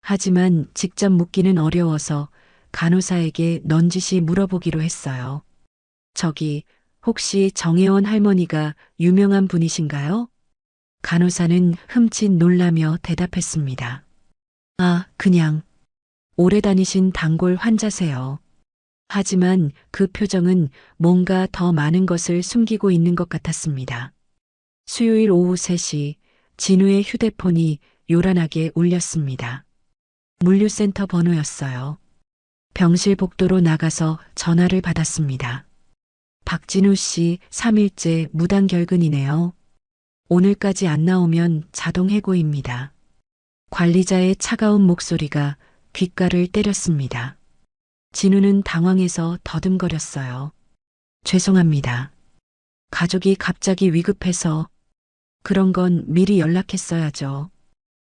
하지만 직접 묻기는 어려워서 간호사에게 넌지시 물어보기로 했어요. 저기, 혹시 정혜원 할머니가 유명한 분이신가요? 간호사는 흠칫 놀라며 대답했습니다. 아, 그냥 오래 다니신 단골 환자세요. 하지만 그 표정은 뭔가 더 많은 것을 숨기고 있는 것 같았습니다. 수요일 오후 3시 진우의 휴대폰이 요란하게 울렸습니다. 물류센터 번호였어요. 병실 복도로 나가서 전화를 받았습니다. 박진우 씨 3일째 무단 결근이네요. 오늘까지 안 나오면 자동 해고입니다. 관리자의 차가운 목소리가 귓가를 때렸습니다. 진우는 당황해서 더듬거렸어요. 죄송합니다. 가족이 갑자기 위급해서 그런 건 미리 연락했어야죠.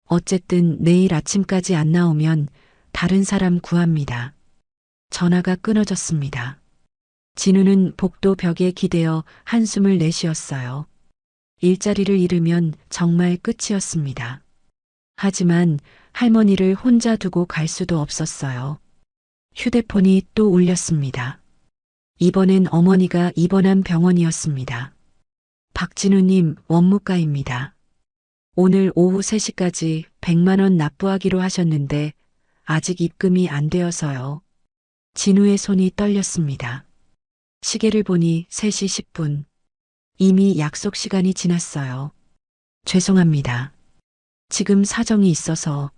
어쨌든 내일 아침까지 안 나오면 다른 사람 구합니다. 전화가 끊어졌습니다. 진우는 복도 벽에 기대어 한숨을 내쉬었어요. 일자리를 잃으면 정말 끝이었습니다. 하지만 할머니를 혼자 두고 갈 수도 없었어요. 휴대폰이 또 울렸습니다. 이번엔 어머니가 입원한 병원이었습니다. 박진우님, 원무과입니다. 오늘 오후 3시까지 100만 원 납부하기로 하셨는데 아직 입금이 안 되어서요. 진우의 손이 떨렸습니다. 시계를 보니 3시 10분. 이미 약속 시간이 지났어요. 죄송합니다. 지금 사정이 있어서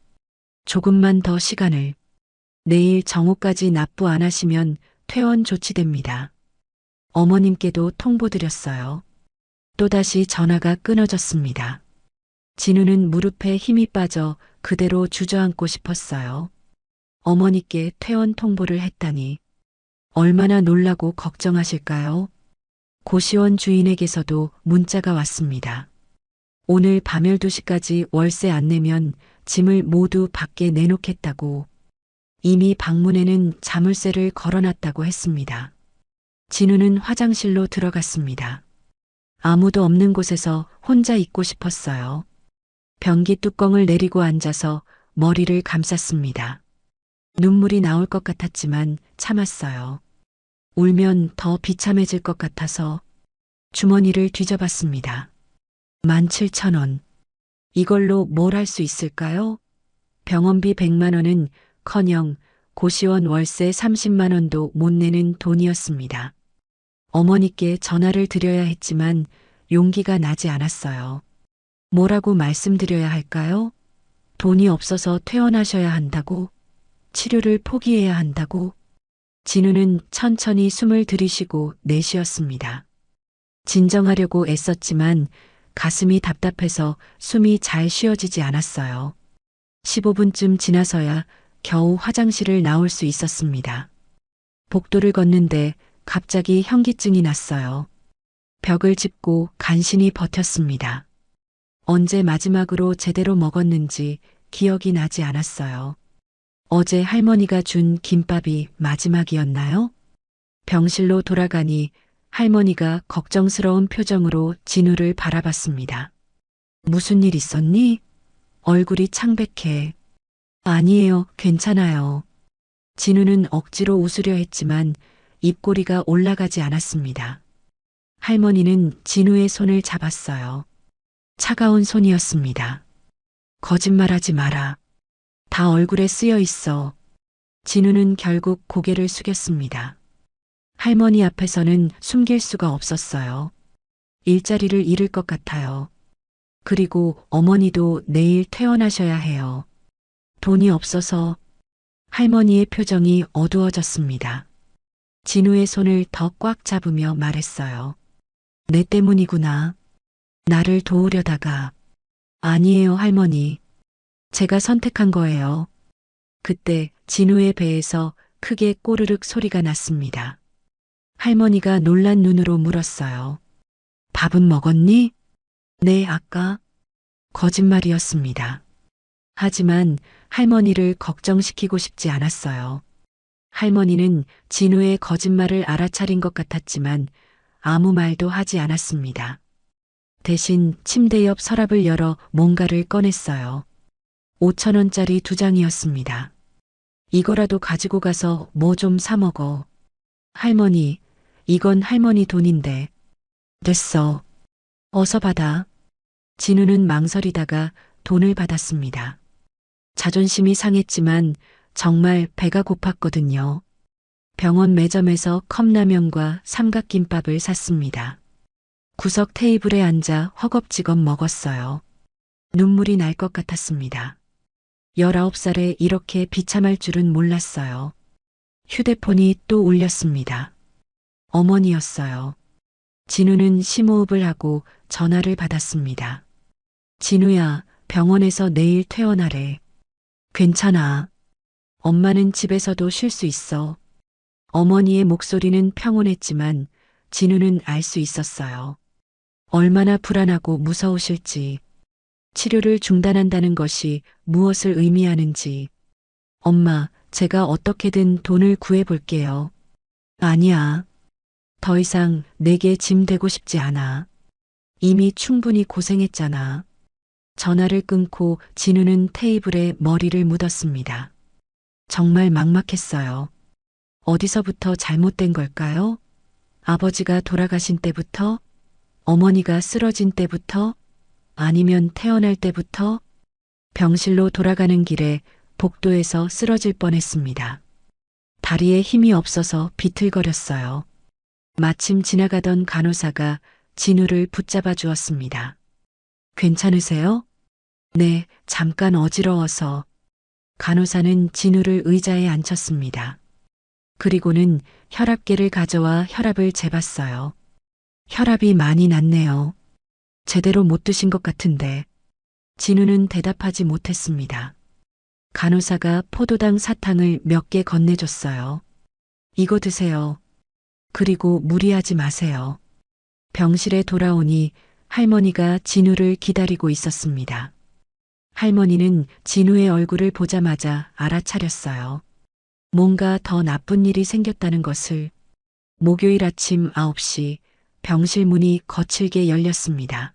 조금만 더 시간을. 내일 정오까지 납부 안 하시면 퇴원 조치됩니다. 어머님께도 통보드렸어요. 또다시 전화가 끊어졌습니다. 진우는 무릎에 힘이 빠져 그대로 주저앉고 싶었어요. 어머니께 퇴원 통보를 했다니 얼마나 놀라고 걱정하실까요? 고시원 주인에게서도 문자가 왔습니다. 오늘 밤 12시까지 월세 안 내면 짐을 모두 밖에 내놓겠다고. 이미 방문에는 자물쇠를 걸어놨다고 했습니다. 진우는 화장실로 들어갔습니다. 아무도 없는 곳에서 혼자 있고 싶었어요. 변기 뚜껑을 내리고 앉아서 머리를 감쌌습니다. 눈물이 나올 것 같았지만 참았어요. 울면 더 비참해질 것 같아서 주머니를 뒤져봤습니다. 17,000원. 이걸로 뭘 할 수 있을까요? 병원비 100만 원은 커녕 고시원 월세 30만 원도 못 내는 돈이었습니다. 어머니께 전화를 드려야 했지만 용기가 나지 않았어요. 뭐라고 말씀드려야 할까요? 돈이 없어서 퇴원하셔야 한다고? 치료를 포기해야 한다고? 진우는 천천히 숨을 들이쉬고 내쉬었습니다. 진정하려고 애썼지만 가슴이 답답해서 숨이 잘 쉬어지지 않았어요. 15분쯤 지나서야 겨우 화장실을 나올 수 있었습니다. 복도를 걷는데 갑자기 현기증이 났어요. 벽을 짚고 간신히 버텼습니다. 언제 마지막으로 제대로 먹었는지 기억이 나지 않았어요. 어제 할머니가 준 김밥이 마지막이었나요? 병실로 돌아가니 할머니가 걱정스러운 표정으로 진우를 바라봤습니다. 무슨 일 있었니? 얼굴이 창백해. 아니에요, 괜찮아요. 진우는 억지로 웃으려 했지만 입꼬리가 올라가지 않았습니다. 할머니는 진우의 손을 잡았어요. 차가운 손이었습니다. 거짓말하지 마라. 다 얼굴에 쓰여 있어. 진우는 결국 고개를 숙였습니다. 할머니 앞에서는 숨길 수가 없었어요. 일자리를 잃을 것 같아요. 그리고 어머니도 내일 퇴원하셔야 해요. 돈이 없어서. 할머니의 표정이 어두워졌습니다. 진우의 손을 더 꽉 잡으며 말했어요. 내 때문이구나. 나를 도우려다가. 아니에요, 할머니. 제가 선택한 거예요. 그때 진우의 배에서 크게 꼬르륵 소리가 났습니다. 할머니가 놀란 눈으로 물었어요. 밥은 먹었니? 네, 아까. 거짓말이었습니다. 하지만 할머니를 걱정시키고 싶지 않았어요. 할머니는 진우의 거짓말을 알아차린 것 같았지만 아무 말도 하지 않았습니다. 대신 침대 옆 서랍을 열어 뭔가를 꺼냈어요. 5,000원짜리 2장이었습니다. 이거라도 가지고 가서 뭐 좀 사 먹어. 할머니, 이건 할머니 돈인데. 됐어. 어서 받아. 진우는 망설이다가 돈을 받았습니다. 자존심이 상했지만 정말 배가 고팠거든요. 병원 매점에서 컵라면과 삼각김밥을 샀습니다. 구석 테이블에 앉아 허겁지겁 먹었어요. 눈물이 날 것 같았습니다. 19살에 이렇게 비참할 줄은 몰랐어요. 휴대폰이 또 울렸습니다. 어머니였어요. 진우는 심호흡을 하고 전화를 받았습니다. 진우야, 병원에서 내일 퇴원하래. 괜찮아. 엄마는 집에서도 쉴 수 있어. 어머니의 목소리는 평온했지만 진우는 알 수 있었어요. 얼마나 불안하고 무서우실지. 치료를 중단한다는 것이 무엇을 의미하는지. 엄마, 제가 어떻게든 돈을 구해볼게요. 아니야. 더 이상 내게 짐 되고 싶지 않아. 이미 충분히 고생했잖아. 전화를 끊고 진우는 테이블에 머리를 묻었습니다. 정말 막막했어요. 어디서부터 잘못된 걸까요? 아버지가 돌아가신 때부터? 어머니가 쓰러진 때부터? 아니면 태어날 때부터? 병실로 돌아가는 길에 복도에서 쓰러질 뻔했습니다. 다리에 힘이 없어서 비틀거렸어요. 마침 지나가던 간호사가 진우를 붙잡아 주었습니다. 괜찮으세요? 네, 잠깐 어지러워서. 간호사는 진우를 의자에 앉혔습니다. 그리고는 혈압계를 가져와 혈압을 재봤어요. 혈압이 많이 낮네요. 제대로 못 드신 것 같은데. 진우는 대답하지 못했습니다. 간호사가 포도당 사탕을 몇 개 건네줬어요. 이거 드세요. 그리고 무리하지 마세요. 병실에 돌아오니 할머니가 진우를 기다리고 있었습니다. 할머니는 진우의 얼굴을 보자마자 알아차렸어요. 뭔가 더 나쁜 일이 생겼다는 것을. 목요일 아침 9시 병실 문이 거칠게 열렸습니다.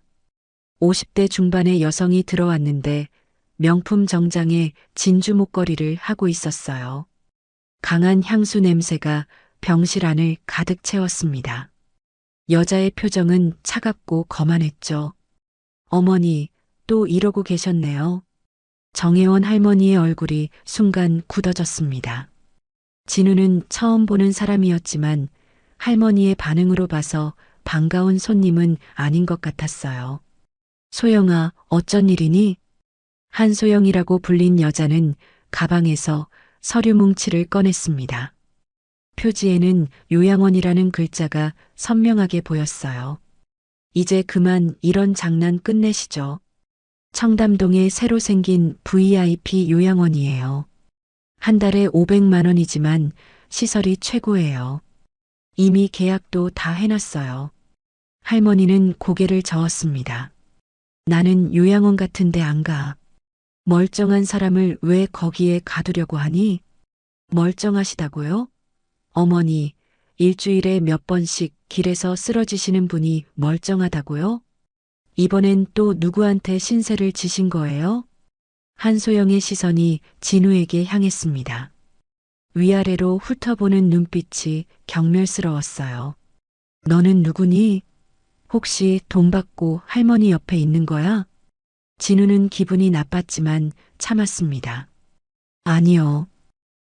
50대 중반의 여성이 들어왔는데 명품 정장에 진주 목걸이를 하고 있었어요. 강한 향수 냄새가 병실 안을 가득 채웠습니다. 여자의 표정은 차갑고 거만했죠. 어머니, 또 이러고 계셨네요. 정혜원 할머니의 얼굴이 순간 굳어졌습니다. 진우는 처음 보는 사람이었지만 할머니의 반응으로 봐서 반가운 손님은 아닌 것 같았어요. 소영아, 어쩐 일이니? 한소영이라고 불린 여자는 가방에서 서류 뭉치를 꺼냈습니다. 표지에는 요양원이라는 글자가 선명하게 보였어요. 이제 그만 이런 장난 끝내시죠. 청담동에 새로 생긴 VIP 요양원이에요. 한 달에 500만 원이지만 시설이 최고예요. 이미 계약도 다 해놨어요. 할머니는 고개를 저었습니다. 나는 요양원 같은데 안 가. 멀쩡한 사람을 왜 거기에 가두려고 하니? 멀쩡하시다고요? 어머니, 일주일에 몇 번씩 길에서 쓰러지시는 분이 멀쩡하다고요? 이번엔 또 누구한테 신세를 지신 거예요? 한소영의 시선이 진우에게 향했습니다. 위아래로 훑어보는 눈빛이 경멸스러웠어요. 너는 누구니? 혹시 돈 받고 할머니 옆에 있는 거야? 진우는 기분이 나빴지만 참았습니다. 아니요.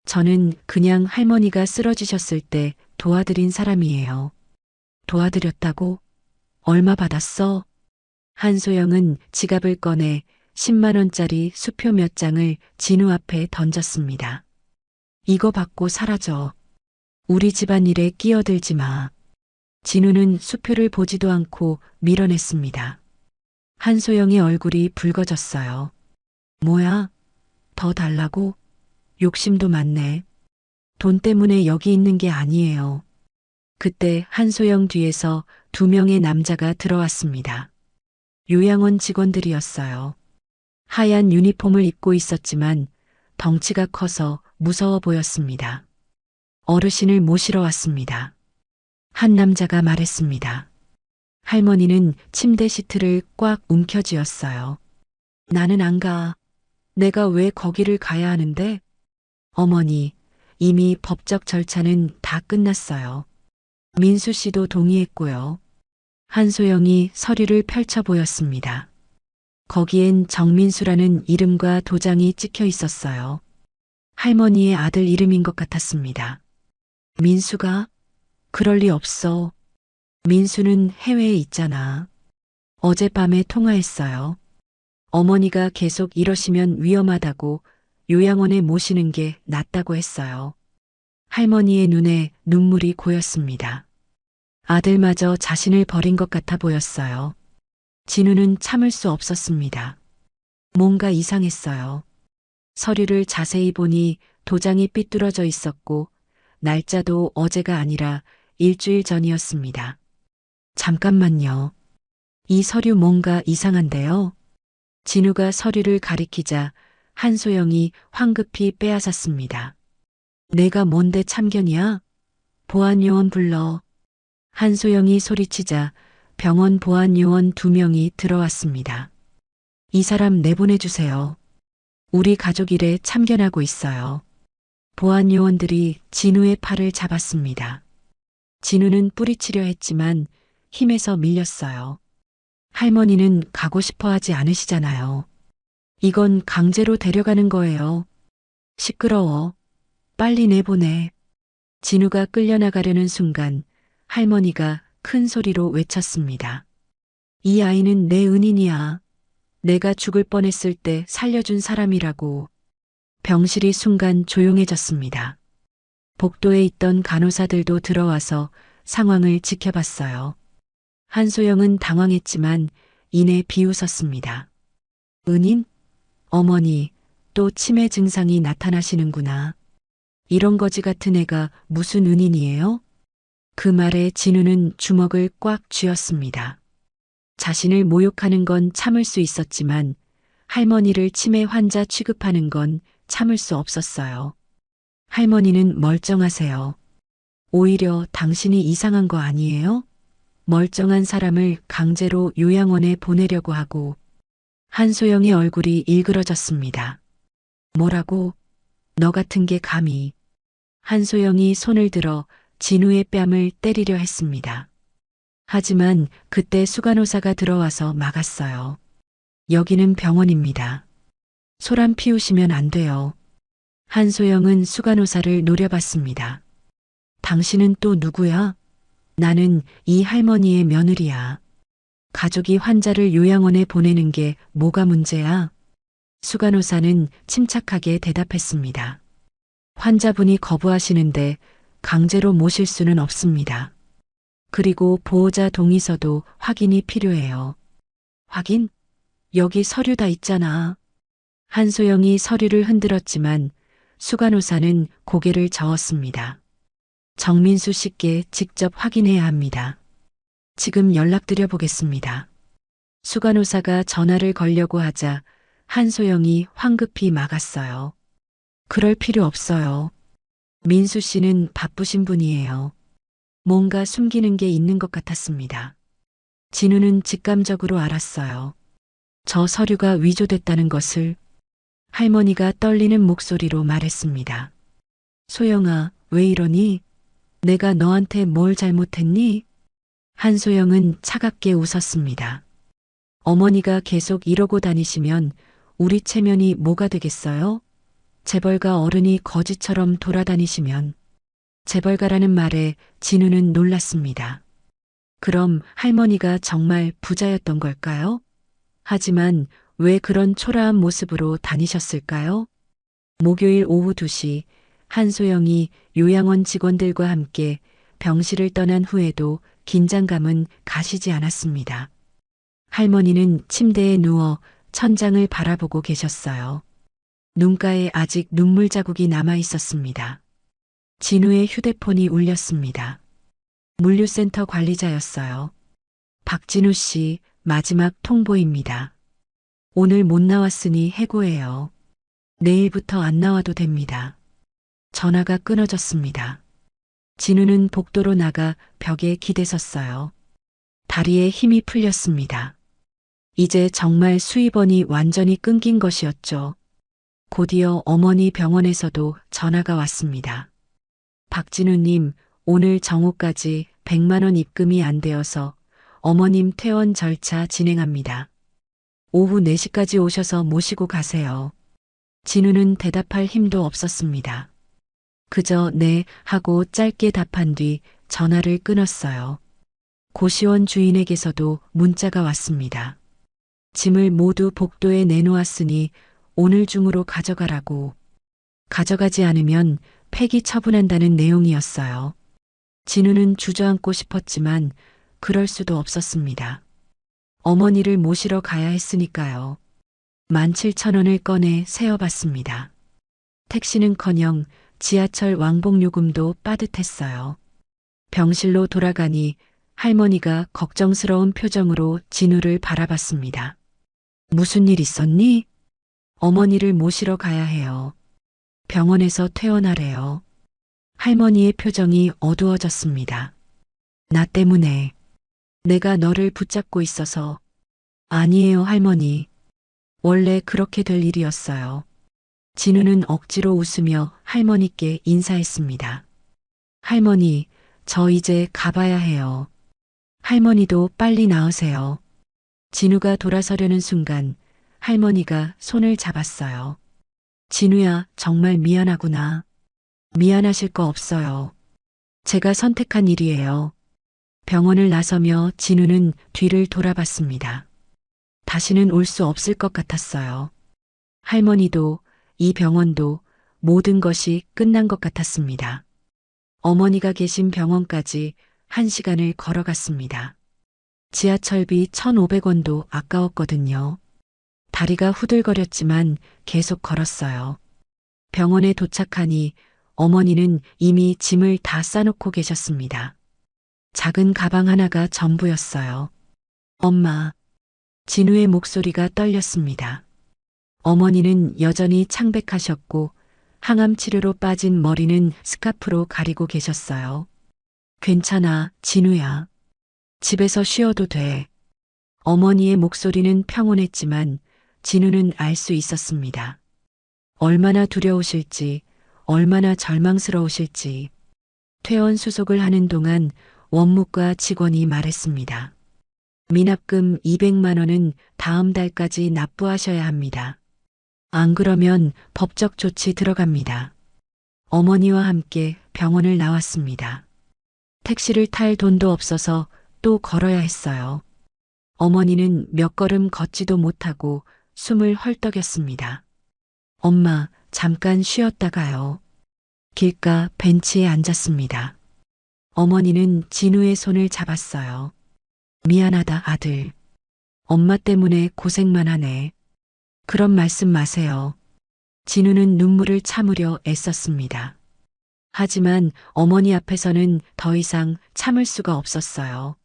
저는 그냥 할머니가 쓰러지셨을 때 도와드린 사람이에요. 도와드렸다고? 얼마 받았어? 한소영은 지갑을 꺼내 10만 원짜리 수표 몇 장을 진우 앞에 던졌습니다. 이거 받고 사라져. 우리 집안일에 끼어들지 마. 진우는 수표를 보지도 않고 밀어냈습니다. 한소영의 얼굴이 붉어졌어요. 뭐야? 더 달라고? 욕심도 많네. 돈 때문에 여기 있는 게 아니에요. 그때 한소영 뒤에서 2명의 남자가 들어왔습니다. 요양원 직원들이었어요. 하얀 유니폼을 입고 있었지만 덩치가 커서 무서워 보였습니다. 어르신을 모시러 왔습니다. 한 남자가 말했습니다. 할머니는 침대 시트를 꽉 움켜쥐었어요. 나는 안 가. 내가 왜 거기를 가야 하는데? 어머니, 이미 법적 절차는 다 끝났어요. 민수 씨도 동의했고요. 한소영이 서류를 펼쳐 보였습니다. 거기엔 정민수라는 이름과 도장이 찍혀 있었어요. 할머니의 아들 이름인 것 같았습니다. 민수가? 그럴 리 없어. 민수는 해외에 있잖아. 어젯밤에 통화했어요. 어머니가 계속 이러시면 위험하다고 요양원에 모시는 게 낫다고 했어요. 할머니의 눈에 눈물이 고였습니다. 아들마저 자신을 버린 것 같아 보였어요. 진우는 참을 수 없었습니다. 뭔가 이상했어요. 서류를 자세히 보니 도장이 삐뚤어져 있었고 날짜도 어제가 아니라 일주일 전이었습니다. 잠깐만요. 이 서류 뭔가 이상한데요? 진우가 서류를 가리키자 한소영이 황급히 빼앗았습니다. 내가 뭔데 참견이야? 보안요원 불러. 한소영이 소리치자 병원 보안요원 2명이 들어왔습니다. 이 사람 내보내주세요. 우리 가족 일에 참견하고 있어요. 보안요원들이 진우의 팔을 잡았습니다. 진우는 뿌리치려 했지만 힘에서 밀렸어요. 할머니는 가고 싶어 하지 않으시잖아요. 이건 강제로 데려가는 거예요. 시끄러워. 빨리 내보내. 진우가 끌려나가려는 순간 할머니가 큰 소리로 외쳤습니다. 이 아이는 내 은인이야. 내가 죽을 뻔했을 때 살려준 사람이라고. 병실이 순간 조용해졌습니다. 복도에 있던 간호사들도 들어와서 상황을 지켜봤어요. 한소영은 당황했지만 이내 비웃었습니다. 은인? 어머니, 또 치매 증상이 나타나시는구나. 이런 거지 같은 애가 무슨 은인이에요? 그 말에 진우는 주먹을 꽉 쥐었습니다. 자신을 모욕하는 건 참을 수 있었지만 할머니를 치매 환자 취급하는 건 참을 수 없었어요. 할머니는 멀쩡하세요. 오히려 당신이 이상한 거 아니에요? 멀쩡한 사람을 강제로 요양원에 보내려고 하고. 한소영의 얼굴이 일그러졌습니다. 뭐라고? 너 같은 게 감히. 한소영이 손을 들어 진우의 뺨을 때리려 했습니다. 하지만 그때 수간호사가 들어와서 막았어요. 여기는 병원입니다. 소란 피우시면 안 돼요. 한소영은 수간호사를 노려봤습니다. 당신은 또 누구야? 나는 이 할머니의 며느리야. 가족이 환자를 요양원에 보내는 게 뭐가 문제야? 수간호사는 침착하게 대답했습니다. 환자분이 거부하시는데 강제로 모실 수는 없습니다. 그리고 보호자 동의서도 확인이 필요해요. 확인? 여기 서류 다 있잖아. 한소영이 서류를 흔들었지만 수간호사는 고개를 저었습니다. 정민수 씨께 직접 확인해야 합니다. 지금 연락드려 보겠습니다. 수간호사가 전화를 걸려고 하자 한소영이 황급히 막았어요. 그럴 필요 없어요. 민수 씨는 바쁘신 분이에요. 뭔가 숨기는 게 있는 것 같았습니다. 진우는 직감적으로 알았어요. 저 서류가 위조됐다는 것을. 할머니가 떨리는 목소리로 말했습니다. 소영아, 왜 이러니? 내가 너한테 뭘 잘못했니? 한소영은 차갑게 웃었습니다. 어머니가 계속 이러고 다니시면 우리 체면이 뭐가 되겠어요? 재벌가 어른이 거지처럼 돌아다니시면. 재벌가라는 말에 진우는 놀랐습니다. 그럼 할머니가 정말 부자였던 걸까요? 하지만 왜 그런 초라한 모습으로 다니셨을까요? 목요일 오후 2시 한소영이 요양원 직원들과 함께 병실을 떠난 후에도 긴장감은 가시지 않았습니다. 할머니는 침대에 누워 천장을 바라보고 계셨어요. 눈가에 아직 눈물 자국이 남아 있었습니다. 진우의 휴대폰이 울렸습니다. 물류센터 관리자였어요. 박진우 씨, 마지막 통보입니다. 오늘 못 나왔으니 해고해요. 내일부터 안 나와도 됩니다. 전화가 끊어졌습니다. 진우는 복도로 나가 벽에 기대섰어요. 다리에 힘이 풀렸습니다. 이제 정말 수입원이 완전히 끊긴 것이었죠. 곧이어 어머니 병원에서도 전화가 왔습니다. 박진우님, 오늘 정오까지 100만 원 입금이 안 되어서 어머님 퇴원 절차 진행합니다. 오후 4시까지 오셔서 모시고 가세요. 진우는 대답할 힘도 없었습니다. 그저 네 하고 짧게 답한 뒤 전화를 끊었어요. 고시원 주인에게서도 문자가 왔습니다. 짐을 모두 복도에 내놓았으니 오늘 중으로 가져가라고. 가져가지 않으면 폐기 처분한다는 내용이었어요. 진우는 주저앉고 싶었지만 그럴 수도 없었습니다. 어머니를 모시러 가야 했으니까요. 17,000원을 꺼내 세어봤습니다. 택시는커녕 지하철 왕복 요금도 빠듯했어요. 병실로 돌아가니 할머니가 걱정스러운 표정으로 진우를 바라봤습니다. 무슨 일 있었니? 어머니를 모시러 가야 해요. 병원에서 퇴원하래요. 할머니의 표정이 어두워졌습니다. 나 때문에. 내가 너를 붙잡고 있어서. 아니에요, 할머니. 원래 그렇게 될 일이었어요. 진우는 억지로 웃으며 할머니께 인사했습니다. 할머니, 저 이제 가봐야 해요. 할머니도 빨리 나으세요. 진우가 돌아서려는 순간 할머니가 손을 잡았어요. 진우야, 정말 미안하구나. 미안하실 거 없어요. 제가 선택한 일이에요. 병원을 나서며 진우는 뒤를 돌아봤습니다. 다시는 올 수 없을 것 같았어요. 할머니도 이 병원도 모든 것이 끝난 것 같았습니다. 어머니가 계신 병원까지 1시간을 걸어갔습니다. 지하철비 1,500원도 아까웠거든요. 다리가 후들거렸지만 계속 걸었어요. 병원에 도착하니 어머니는 이미 짐을 다 싸놓고 계셨습니다. 작은 가방 하나가 전부였어요. 엄마. 진우의 목소리가 떨렸습니다. 어머니는 여전히 창백하셨고 항암 치료로 빠진 머리는 스카프로 가리고 계셨어요. 괜찮아, 진우야. 집에서 쉬어도 돼. 어머니의 목소리는 평온했지만 진우는 알 수 있었습니다. 얼마나 두려우실지, 얼마나 절망스러우실지. 퇴원 수속을 하는 동안 원무과 직원이 말했습니다. 미납금 200만 원은 다음 달까지 납부하셔야 합니다. 안 그러면 법적 조치 들어갑니다. 어머니와 함께 병원을 나왔습니다. 택시를 탈 돈도 없어서 또 걸어야 했어요. 어머니는 몇 걸음 걷지도 못하고 숨을 헐떡였습니다. 엄마, 잠깐 쉬었다가요. 길가 벤치에 앉았습니다. 어머니는 진우의 손을 잡았어요. 미안하다, 아들. 엄마 때문에 고생만 하네. 그런 말씀 마세요. 진우는 눈물을 참으려 애썼습니다. 하지만 어머니 앞에서는 더 이상 참을 수가 없었어요.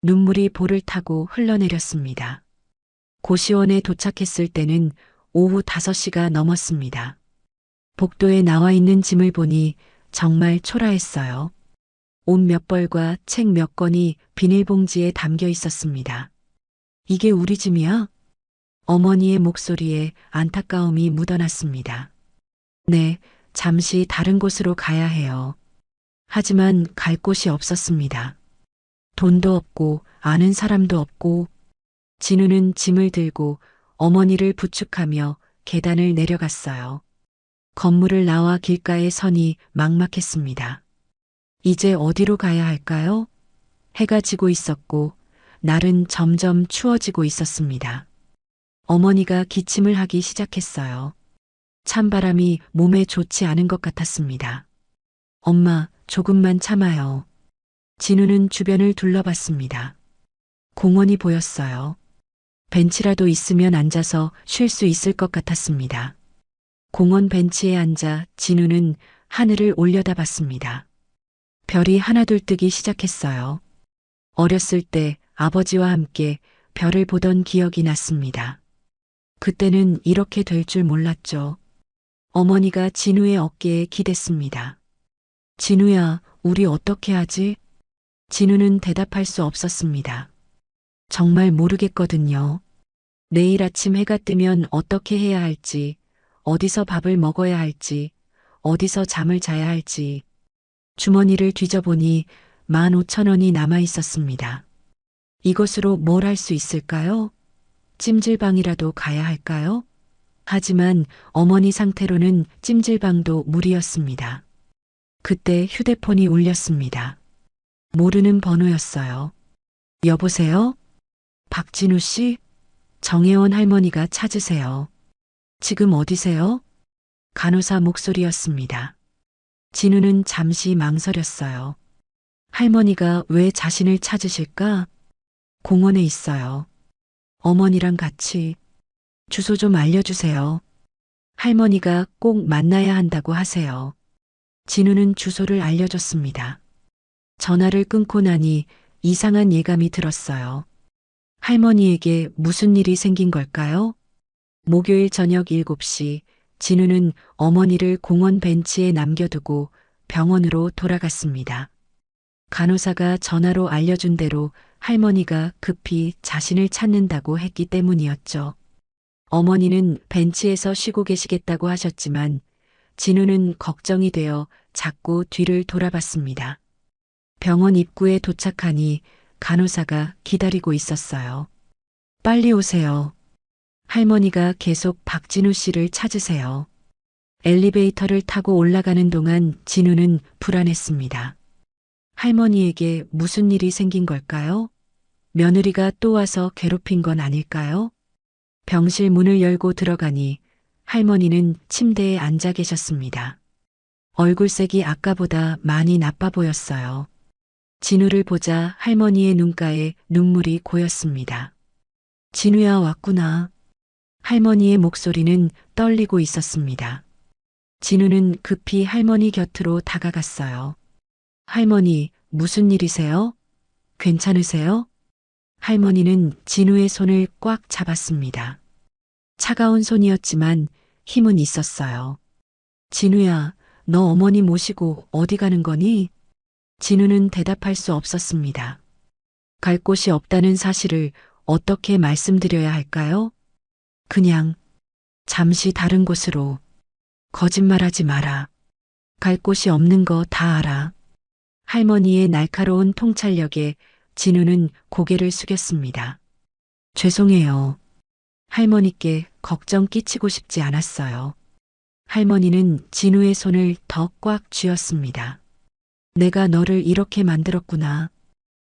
눈물이 볼을 타고 흘러내렸습니다. 고시원에 도착했을 때는 오후 5시가 넘었습니다. 복도에 나와 있는 짐을 보니 정말 초라했어요. 옷 몇 벌과 책 몇 권이 비닐봉지에 담겨 있었습니다. 이게 우리 짐이야? 어머니의 목소리에 안타까움이 묻어났습니다. 네, 잠시 다른 곳으로 가야 해요. 하지만 갈 곳이 없었습니다. 돈도 없고 아는 사람도 없고. 진우는 짐을 들고 어머니를 부축하며 계단을 내려갔어요. 건물을 나와 길가에 서니 막막했습니다. 이제 어디로 가야 할까요? 해가 지고 있었고 날은 점점 추워지고 있었습니다. 어머니가 기침을 하기 시작했어요. 찬바람이 몸에 좋지 않은 것 같았습니다. 엄마, 조금만 참아요. 진우는 주변을 둘러봤습니다. 공원이 보였어요. 벤치라도 있으면 앉아서 쉴 수 있을 것 같았습니다. 공원 벤치에 앉아 진우는 하늘을 올려다봤습니다. 별이 하나둘 뜨기 시작했어요. 어렸을 때 아버지와 함께 별을 보던 기억이 났습니다. 그때는 이렇게 될 줄 몰랐죠. 어머니가 진우의 어깨에 기댔습니다. 진우야, 우리 어떻게 하지? 진우는 대답할 수 없었습니다. 정말 모르겠거든요. 내일 아침 해가 뜨면 어떻게 해야 할지, 어디서 밥을 먹어야 할지, 어디서 잠을 자야 할지. 주머니를 뒤져보니 15,000원이 남아 있었습니다. 이것으로 뭘 할 수 있을까요? 찜질방이라도 가야 할까요? 하지만 어머니 상태로는 찜질방도 무리였습니다. 그때 휴대폰이 울렸습니다. 모르는 번호였어요. 여보세요? 박진우 씨? 정혜원 할머니가 찾으세요. 지금 어디세요? 간호사 목소리였습니다. 진우는 잠시 망설였어요. 할머니가 왜 자신을 찾으실까? 공원에 있어요. 어머니랑 같이. 주소 좀 알려주세요. 할머니가 꼭 만나야 한다고 하세요. 진우는 주소를 알려줬습니다. 전화를 끊고 나니 이상한 예감이 들었어요. 할머니에게 무슨 일이 생긴 걸까요? 목요일 저녁 7시 진우는 어머니를 공원 벤치에 남겨두고 병원으로 돌아갔습니다. 간호사가 전화로 알려준 대로 할머니가 급히 자신을 찾는다고 했기 때문이었죠. 어머니는 벤치에서 쉬고 계시겠다고 하셨지만 진우는 걱정이 되어 자꾸 뒤를 돌아봤습니다. 병원 입구에 도착하니 간호사가 기다리고 있었어요. 빨리 오세요. 할머니가 계속 박진우 씨를 찾으세요. 엘리베이터를 타고 올라가는 동안 진우는 불안했습니다. 할머니에게 무슨 일이 생긴 걸까요? 며느리가 또 와서 괴롭힌 건 아닐까요? 병실 문을 열고 들어가니 할머니는 침대에 앉아 계셨습니다. 얼굴색이 아까보다 많이 나빠 보였어요. 진우를 보자 할머니의 눈가에 눈물이 고였습니다. 진우야, 왔구나. 할머니의 목소리는 떨리고 있었습니다. 진우는 급히 할머니 곁으로 다가갔어요. 할머니, 무슨 일이세요? 괜찮으세요? 할머니는 진우의 손을 꽉 잡았습니다. 차가운 손이었지만 힘은 있었어요. 진우야, 너 어머니 모시고 어디 가는 거니? 진우는 대답할 수 없었습니다. 갈 곳이 없다는 사실을 어떻게 말씀드려야 할까요? 그냥 잠시 다른 곳으로. 거짓말하지 마라. 갈 곳이 없는 거 다 알아. 할머니의 날카로운 통찰력에 진우는 고개를 숙였습니다. 죄송해요. 할머니께 걱정 끼치고 싶지 않았어요. 할머니는 진우의 손을 더 꽉 쥐었습니다. 내가 너를 이렇게 만들었구나.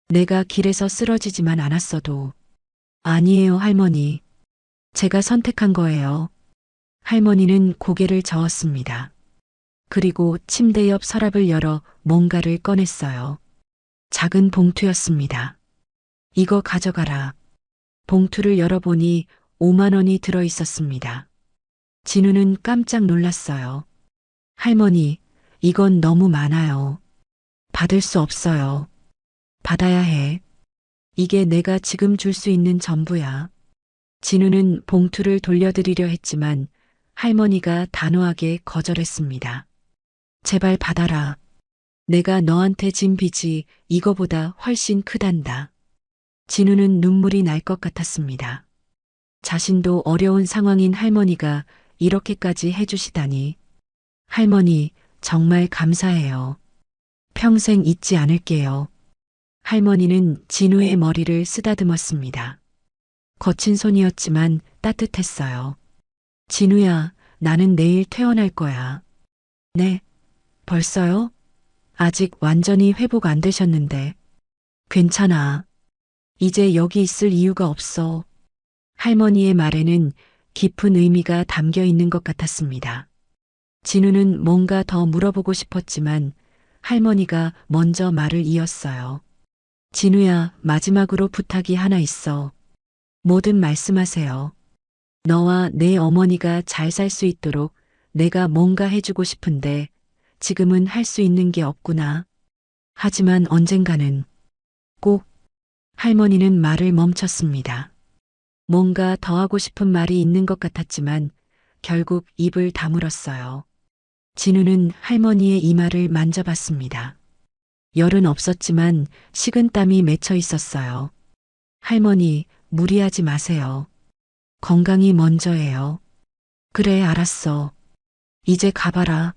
내가 길에서 쓰러지지만 않았어도. 아니에요, 할머니. 제가 선택한 거예요. 할머니는 고개를 저었습니다. 그리고 침대 옆 서랍을 열어 뭔가를 꺼냈어요. 작은 봉투였습니다. 이거 가져가라. 봉투를 열어보니 5만 원이 들어 있었습니다. 진우는 깜짝 놀랐어요. 할머니, 이건 너무 많아요. 받을 수 없어요. 받아야 해. 이게 내가 지금 줄 수 있는 전부야. 진우는 봉투를 돌려드리려 했지만 할머니가 단호하게 거절했습니다. 제발 받아라. 내가 너한테 진 빚이 이거보다 훨씬 크단다. 진우는 눈물이 날 것 같았습니다. 자신도 어려운 상황인 할머니가 이렇게까지 해주시다니. 할머니, 정말 감사해요. 평생 잊지 않을게요. 할머니는 진우의 머리를 쓰다듬었습니다. 거친 손이었지만 따뜻했어요. 진우야, 나는 내일 퇴원할 거야. 네, 벌써요? 아직 완전히 회복 안 되셨는데. 괜찮아. 이제 여기 있을 이유가 없어. 할머니의 말에는 깊은 의미가 담겨 있는 것 같았습니다. 진우는 뭔가 더 물어보고 싶었지만 할머니가 먼저 말을 이었어요. 진우야, 마지막으로 부탁이 하나 있어. 뭐든 말씀하세요. 너와 내 어머니가 잘 살 수 있도록 내가 뭔가 해주고 싶은데 지금은 할 수 있는 게 없구나. 하지만 언젠가는 꼭. 할머니는 말을 멈췄습니다. 뭔가 더 하고 싶은 말이 있는 것 같았지만 결국 입을 다물었어요. 진우는 할머니의 이마를 만져봤습니다. 열은 없었지만 식은땀이 맺혀 있었어요. 할머니, 무리하지 마세요. 건강이 먼저예요. 그래, 알았어. 이제 가봐라.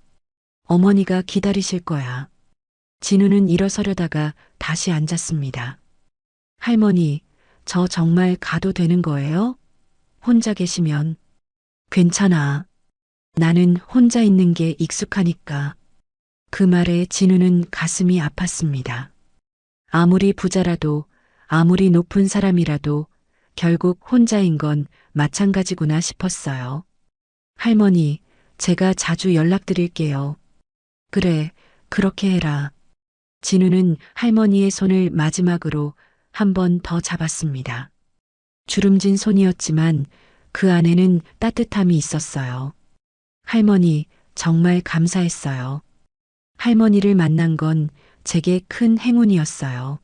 어머니가 기다리실 거야. 진우는 일어서려다가 다시 앉았습니다. 할머니, 저 정말 가도 되는 거예요? 혼자 계시면. 괜찮아. 나는 혼자 있는 게 익숙하니까. 그 말에 진우는 가슴이 아팠습니다. 아무리 부자라도, 아무리 높은 사람이라도 결국 혼자인 건 마찬가지구나 싶었어요. 할머니, 제가 자주 연락드릴게요. 그래, 그렇게 해라. 진우는 할머니의 손을 마지막으로 한 번 더 잡았습니다. 주름진 손이었지만 그 안에는 따뜻함이 있었어요. 할머니, 정말 감사했어요. 할머니를 만난 건 제게 큰 행운이었어요.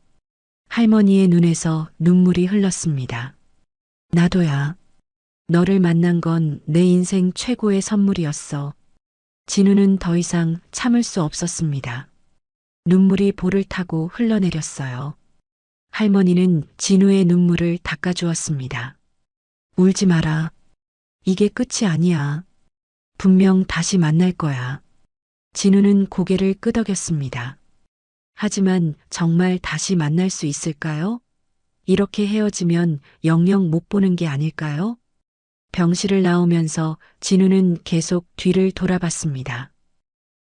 할머니의 눈에서 눈물이 흘렀습니다. 나도야. 너를 만난 건 내 인생 최고의 선물이었어. 진우는 더 이상 참을 수 없었습니다. 눈물이 볼을 타고 흘러내렸어요. 할머니는 진우의 눈물을 닦아주었습니다. 울지 마라. 이게 끝이 아니야. 분명 다시 만날 거야. 진우는 고개를 끄덕였습니다. 하지만 정말 다시 만날 수 있을까요? 이렇게 헤어지면 영영 못 보는 게 아닐까요? 병실을 나오면서 진우는 계속 뒤를 돌아봤습니다.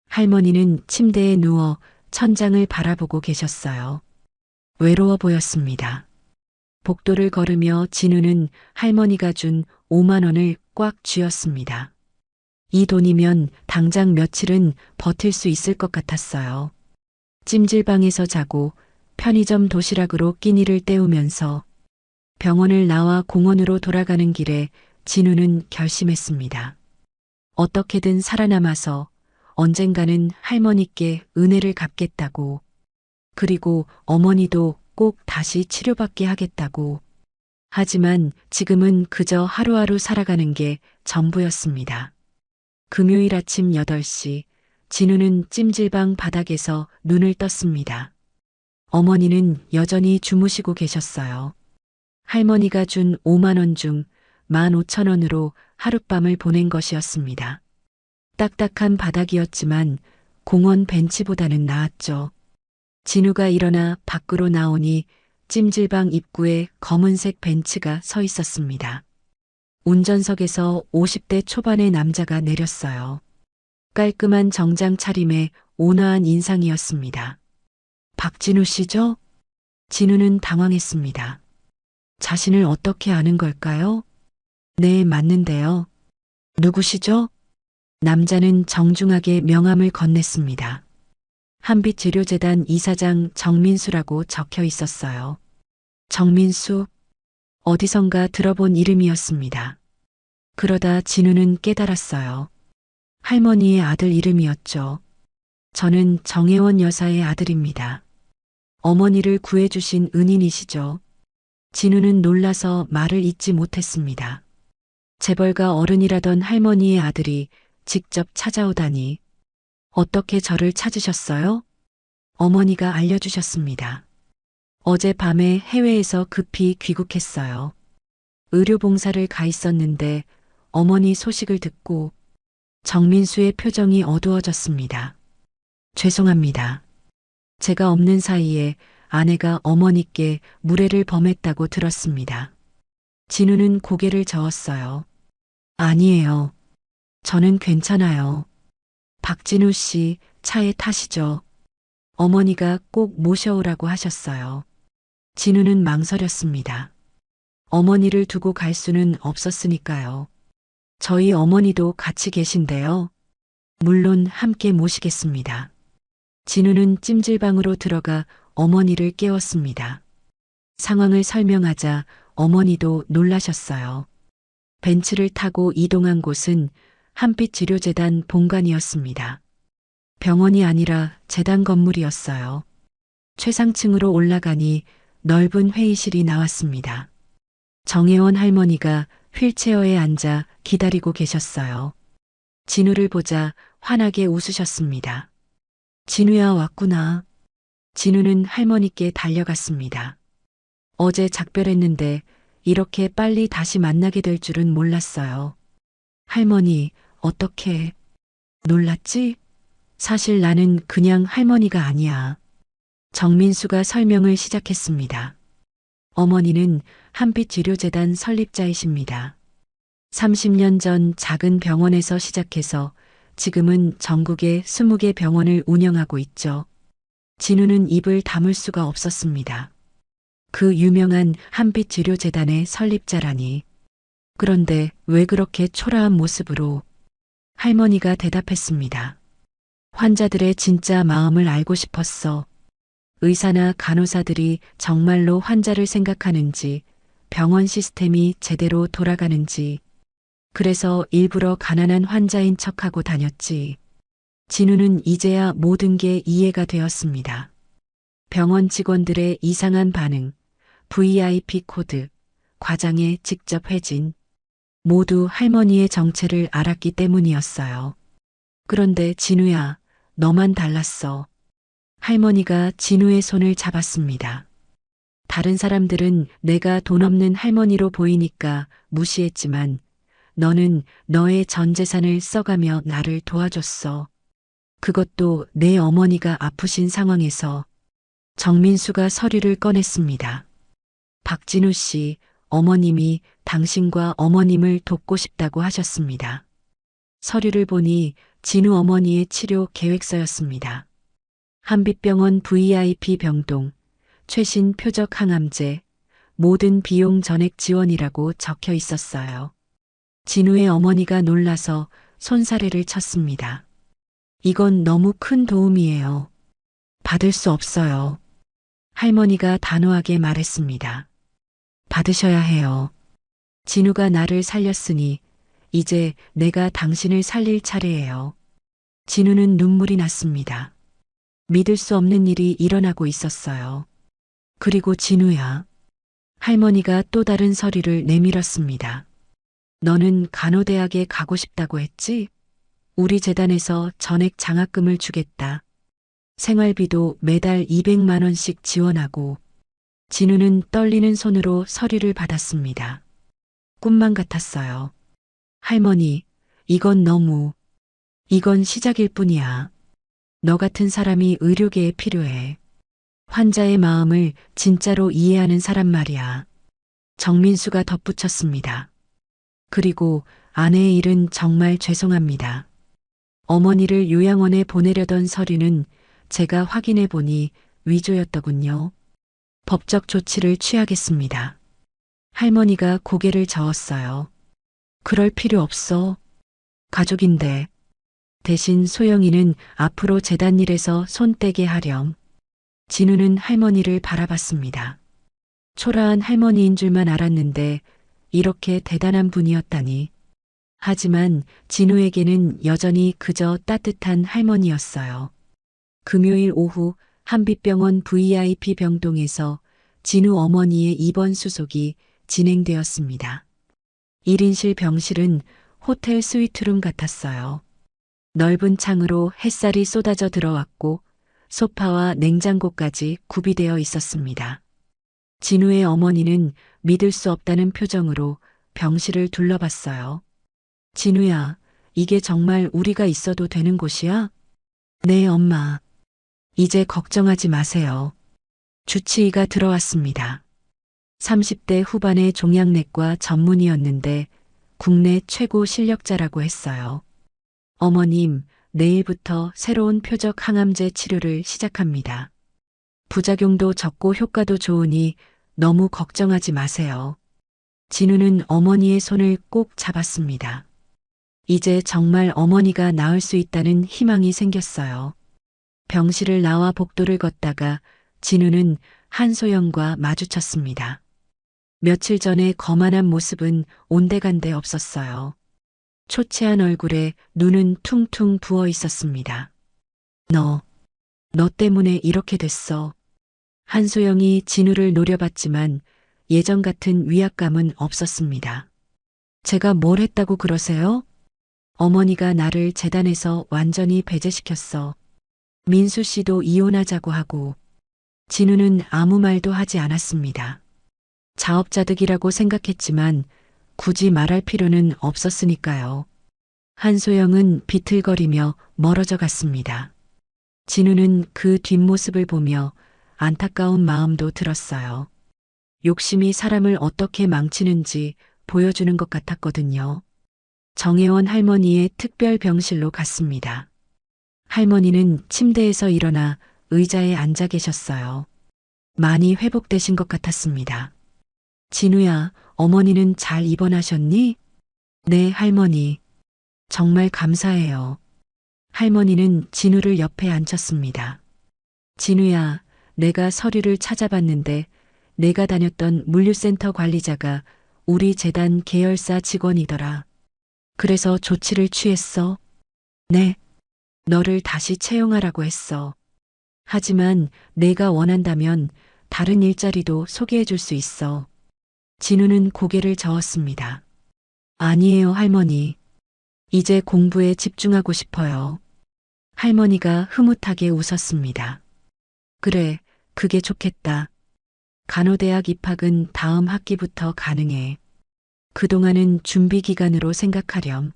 할머니는 침대에 누워 천장을 바라보고 계셨어요. 외로워 보였습니다. 복도를 걸으며 진우는 할머니가 준 5만 원을 꽉 쥐었습니다. 이 돈이면 당장 며칠은 버틸 수 있을 것 같았어요. 찜질방에서 자고 편의점 도시락으로 끼니를 때우면서 병원을 나와 공원으로 돌아가는 길에 진우는 결심했습니다. 어떻게든 살아남아서 언젠가는 할머니께 은혜를 갚겠다고, 그리고 어머니도 꼭 다시 치료받게 하겠다고. 하지만 지금은 그저 하루하루 살아가는 게 전부였습니다. 금요일 아침 8시, 진우는 찜질방 바닥에서 눈을 떴습니다. 어머니는 여전히 주무시고 계셨어요. 할머니가 준 5만 원 중 15,000원으로 하룻밤을 보낸 것이었습니다. 딱딱한 바닥이었지만 공원 벤치보다는 나았죠. 진우가 일어나 밖으로 나오니 찜질방 입구에 검은색 벤치가 서 있었습니다. 운전석에서 50대 초반의 남자가 내렸어요. 깔끔한 정장 차림에 온화한 인상이었습니다. 박진우 씨죠? 진우는 당황했습니다. 자신을 어떻게 아는 걸까요? 네, 맞는데요. 누구시죠? 남자는 정중하게 명함을 건넸습니다. 한빛의료재단 이사장 정민수라고 적혀 있었어요. 정민수? 어디선가 들어본 이름이었습니다. 그러다 진우는 깨달았어요. 할머니의 아들 이름이었죠. 저는 정혜원 여사의 아들입니다. 어머니를 구해주신 은인이시죠. 진우는 놀라서 말을 잇지 못했습니다. 재벌가 어른이라던 할머니의 아들이 직접 찾아오다니. 어떻게 저를 찾으셨어요? 어머니가 알려주셨습니다. 어젯밤에 해외에서 급히 귀국했어요. 의료봉사를 가 있었는데 어머니 소식을 듣고. 정민수의 표정이 어두워졌습니다. 죄송합니다. 제가 없는 사이에 아내가 어머니께 무례를 범했다고 들었습니다. 진우는 고개를 저었어요. 아니에요. 저는 괜찮아요. 박진우 씨, 차에 타시죠. 어머니가 꼭 모셔오라고 하셨어요. 진우는 망설였습니다. 어머니를 두고 갈 수는 없었으니까요. 저희 어머니도 같이 계신데요. 물론 함께 모시겠습니다. 진우는 찜질방으로 들어가 어머니를 깨웠습니다. 상황을 설명하자 어머니도 놀라셨어요. 벤츠를 타고 이동한 곳은 한빛의료재단 본관이었습니다. 병원이 아니라 재단 건물이었어요. 최상층으로 올라가니 넓은 회의실이 나왔습니다. 정혜원 할머니가 휠체어에 앉아 기다리고 계셨어요. 진우를 보자 환하게 웃으셨습니다. 진우야, 왔구나. 진우는 할머니께 달려갔습니다. 어제 작별했는데 이렇게 빨리 다시 만나게 될 줄은 몰랐어요. 할머니, 어떻게? 놀랐지? 사실 나는 그냥 할머니가 아니야. 정민수가 설명을 시작했습니다. 어머니는 한빛의료재단 설립자이십니다. 30년 전 작은 병원에서 시작해서 지금은 전국에 20개 병원을 운영하고 있죠. 진우는 입을 다물 수가 없었습니다. 그 유명한 한빛의료재단의 설립자라니. 그런데 왜 그렇게 초라한 모습으로? 할머니가 대답했습니다. 환자들의 진짜 마음을 알고 싶었어. 의사나 간호사들이 정말로 환자를 생각하는지, 병원 시스템이 제대로 돌아가는지. 그래서 일부러 가난한 환자인 척하고 다녔지. 진우는 이제야 모든 게 이해가 되었습니다. 병원 직원들의 이상한 반응, VIP 코드, 과장의 직접 회진. 모두 할머니의 정체를 알았기 때문이었어요. 그런데 진우야, 너만 달랐어. 할머니가 진우의 손을 잡았습니다. 다른 사람들은 내가 돈 없는 할머니로 보이니까 무시했지만 너는 너의 전 재산을 써가며 나를 도와줬어. 그것도 내 어머니가 아프신 상황에서. 정민수가 서류를 꺼냈습니다. 박진우 씨, 어머님이 당신과 어머님을 돕고 싶다고 하셨습니다. 서류를 보니 진우 어머니의 치료 계획서였습니다. 한빛병원 VIP 병동, 최신 표적 항암제, 모든 비용 전액 지원이라고 적혀 있었어요. 진우의 어머니가 놀라서 손사래를 쳤습니다. 이건 너무 큰 도움이에요. 받을 수 없어요. 할머니가 단호하게 말했습니다. 받으셔야 해요. 진우가 나를 살렸으니 이제 내가 당신을 살릴 차례예요. 진우는 눈물이 났습니다. 믿을 수 없는 일이 일어나고 있었어요. 그리고 진우야. 할머니가 또 다른 서류를 내밀었습니다. 너는 간호대학에 가고 싶다고 했지? 우리 재단에서 전액 장학금을 주겠다. 생활비도 매달 200만 원씩 지원하고. 진우는 떨리는 손으로 서류를 받았습니다. 꿈만 같았어요. 할머니, 이건 시작일 뿐이야. 너 같은 사람이 의료계에 필요해. 환자의 마음을 진짜로 이해하는 사람 말이야. 정민수가 덧붙였습니다. 그리고 아내의 일은 정말 죄송합니다. 어머니를 요양원에 보내려던 서류는 제가 확인해 보니 위조였더군요. 법적 조치를 취하겠습니다. 할머니가 고개를 저었어요. 그럴 필요 없어. 가족인데. 대신 소영이는 앞으로 재단 일에서 손 떼게 하렴. 진우는 할머니를 바라봤습니다. 초라한 할머니인 줄만 알았는데 이렇게 대단한 분이었다니. 하지만 진우에게는 여전히 그저 따뜻한 할머니였어요. 금요일 오후 한빛병원 VIP 병동에서 진우 어머니의 입원 수속이 진행되었습니다. 1인실 병실은 호텔 스위트룸 같았어요. 넓은 창으로 햇살이 쏟아져 들어왔고 소파와 냉장고까지 구비되어 있었습니다. 진우의 어머니는 믿을 수 없다는 표정으로 병실을 둘러봤어요. 진우야, 이게 정말 우리가 있어도 되는 곳이야? 네, 엄마. 이제 걱정하지 마세요. 주치의가 들어왔습니다. 30대 후반의 종양내과 전문의였는데 국내 최고 실력자라고 했어요. 어머님, 내일부터 새로운 표적 항암제 치료를 시작합니다. 부작용도 적고 효과도 좋으니 너무 걱정하지 마세요. 진우는 어머니의 손을 꼭 잡았습니다. 이제 정말 어머니가 나을 수 있다는 희망이 생겼어요. 병실을 나와 복도를 걷다가 진우는 한소영과 마주쳤습니다. 며칠 전에 거만한 모습은 온데간데 없었어요. 초췌한 얼굴에 눈은 퉁퉁 부어 있었습니다. 너 때문에 이렇게 됐어. 한소영이 진우를 노려봤지만 예전 같은 위압감은 없었습니다. 제가 뭘 했다고 그러세요? 어머니가 나를 재단에서 완전히 배제시켰어. 민수 씨도 이혼하자고 하고. 진우는 아무 말도 하지 않았습니다. 자업자득이라고 생각했지만 굳이 말할 필요는 없었으니까요. 한소영은 비틀거리며 멀어져 갔습니다. 진우는 그 뒷모습을 보며 안타까운 마음도 들었어요. 욕심이 사람을 어떻게 망치는지 보여주는 것 같았거든요. 정혜원 할머니의 특별 병실로 갔습니다. 할머니는 침대에서 일어나 의자에 앉아 계셨어요. 많이 회복되신 것 같았습니다. 진우야, 어머니는 잘 입원하셨니? 네, 할머니. 정말 감사해요. 할머니는 진우를 옆에 앉혔습니다. 진우야, 내가 서류를 찾아봤는데 내가 다녔던 물류센터 관리자가 우리 재단 계열사 직원이더라. 그래서 조치를 취했어. 네. 너를 다시 채용하라고 했어. 하지만 내가 원한다면 다른 일자리도 소개해 줄 수 있어. 진우는 고개를 저었습니다. 아니에요, 할머니. 이제 공부에 집중하고 싶어요. 할머니가 흐뭇하게 웃었습니다. 그래, 그게 좋겠다. 간호대학 입학은 다음 학기부터 가능해. 그동안은 준비 기간으로 생각하렴.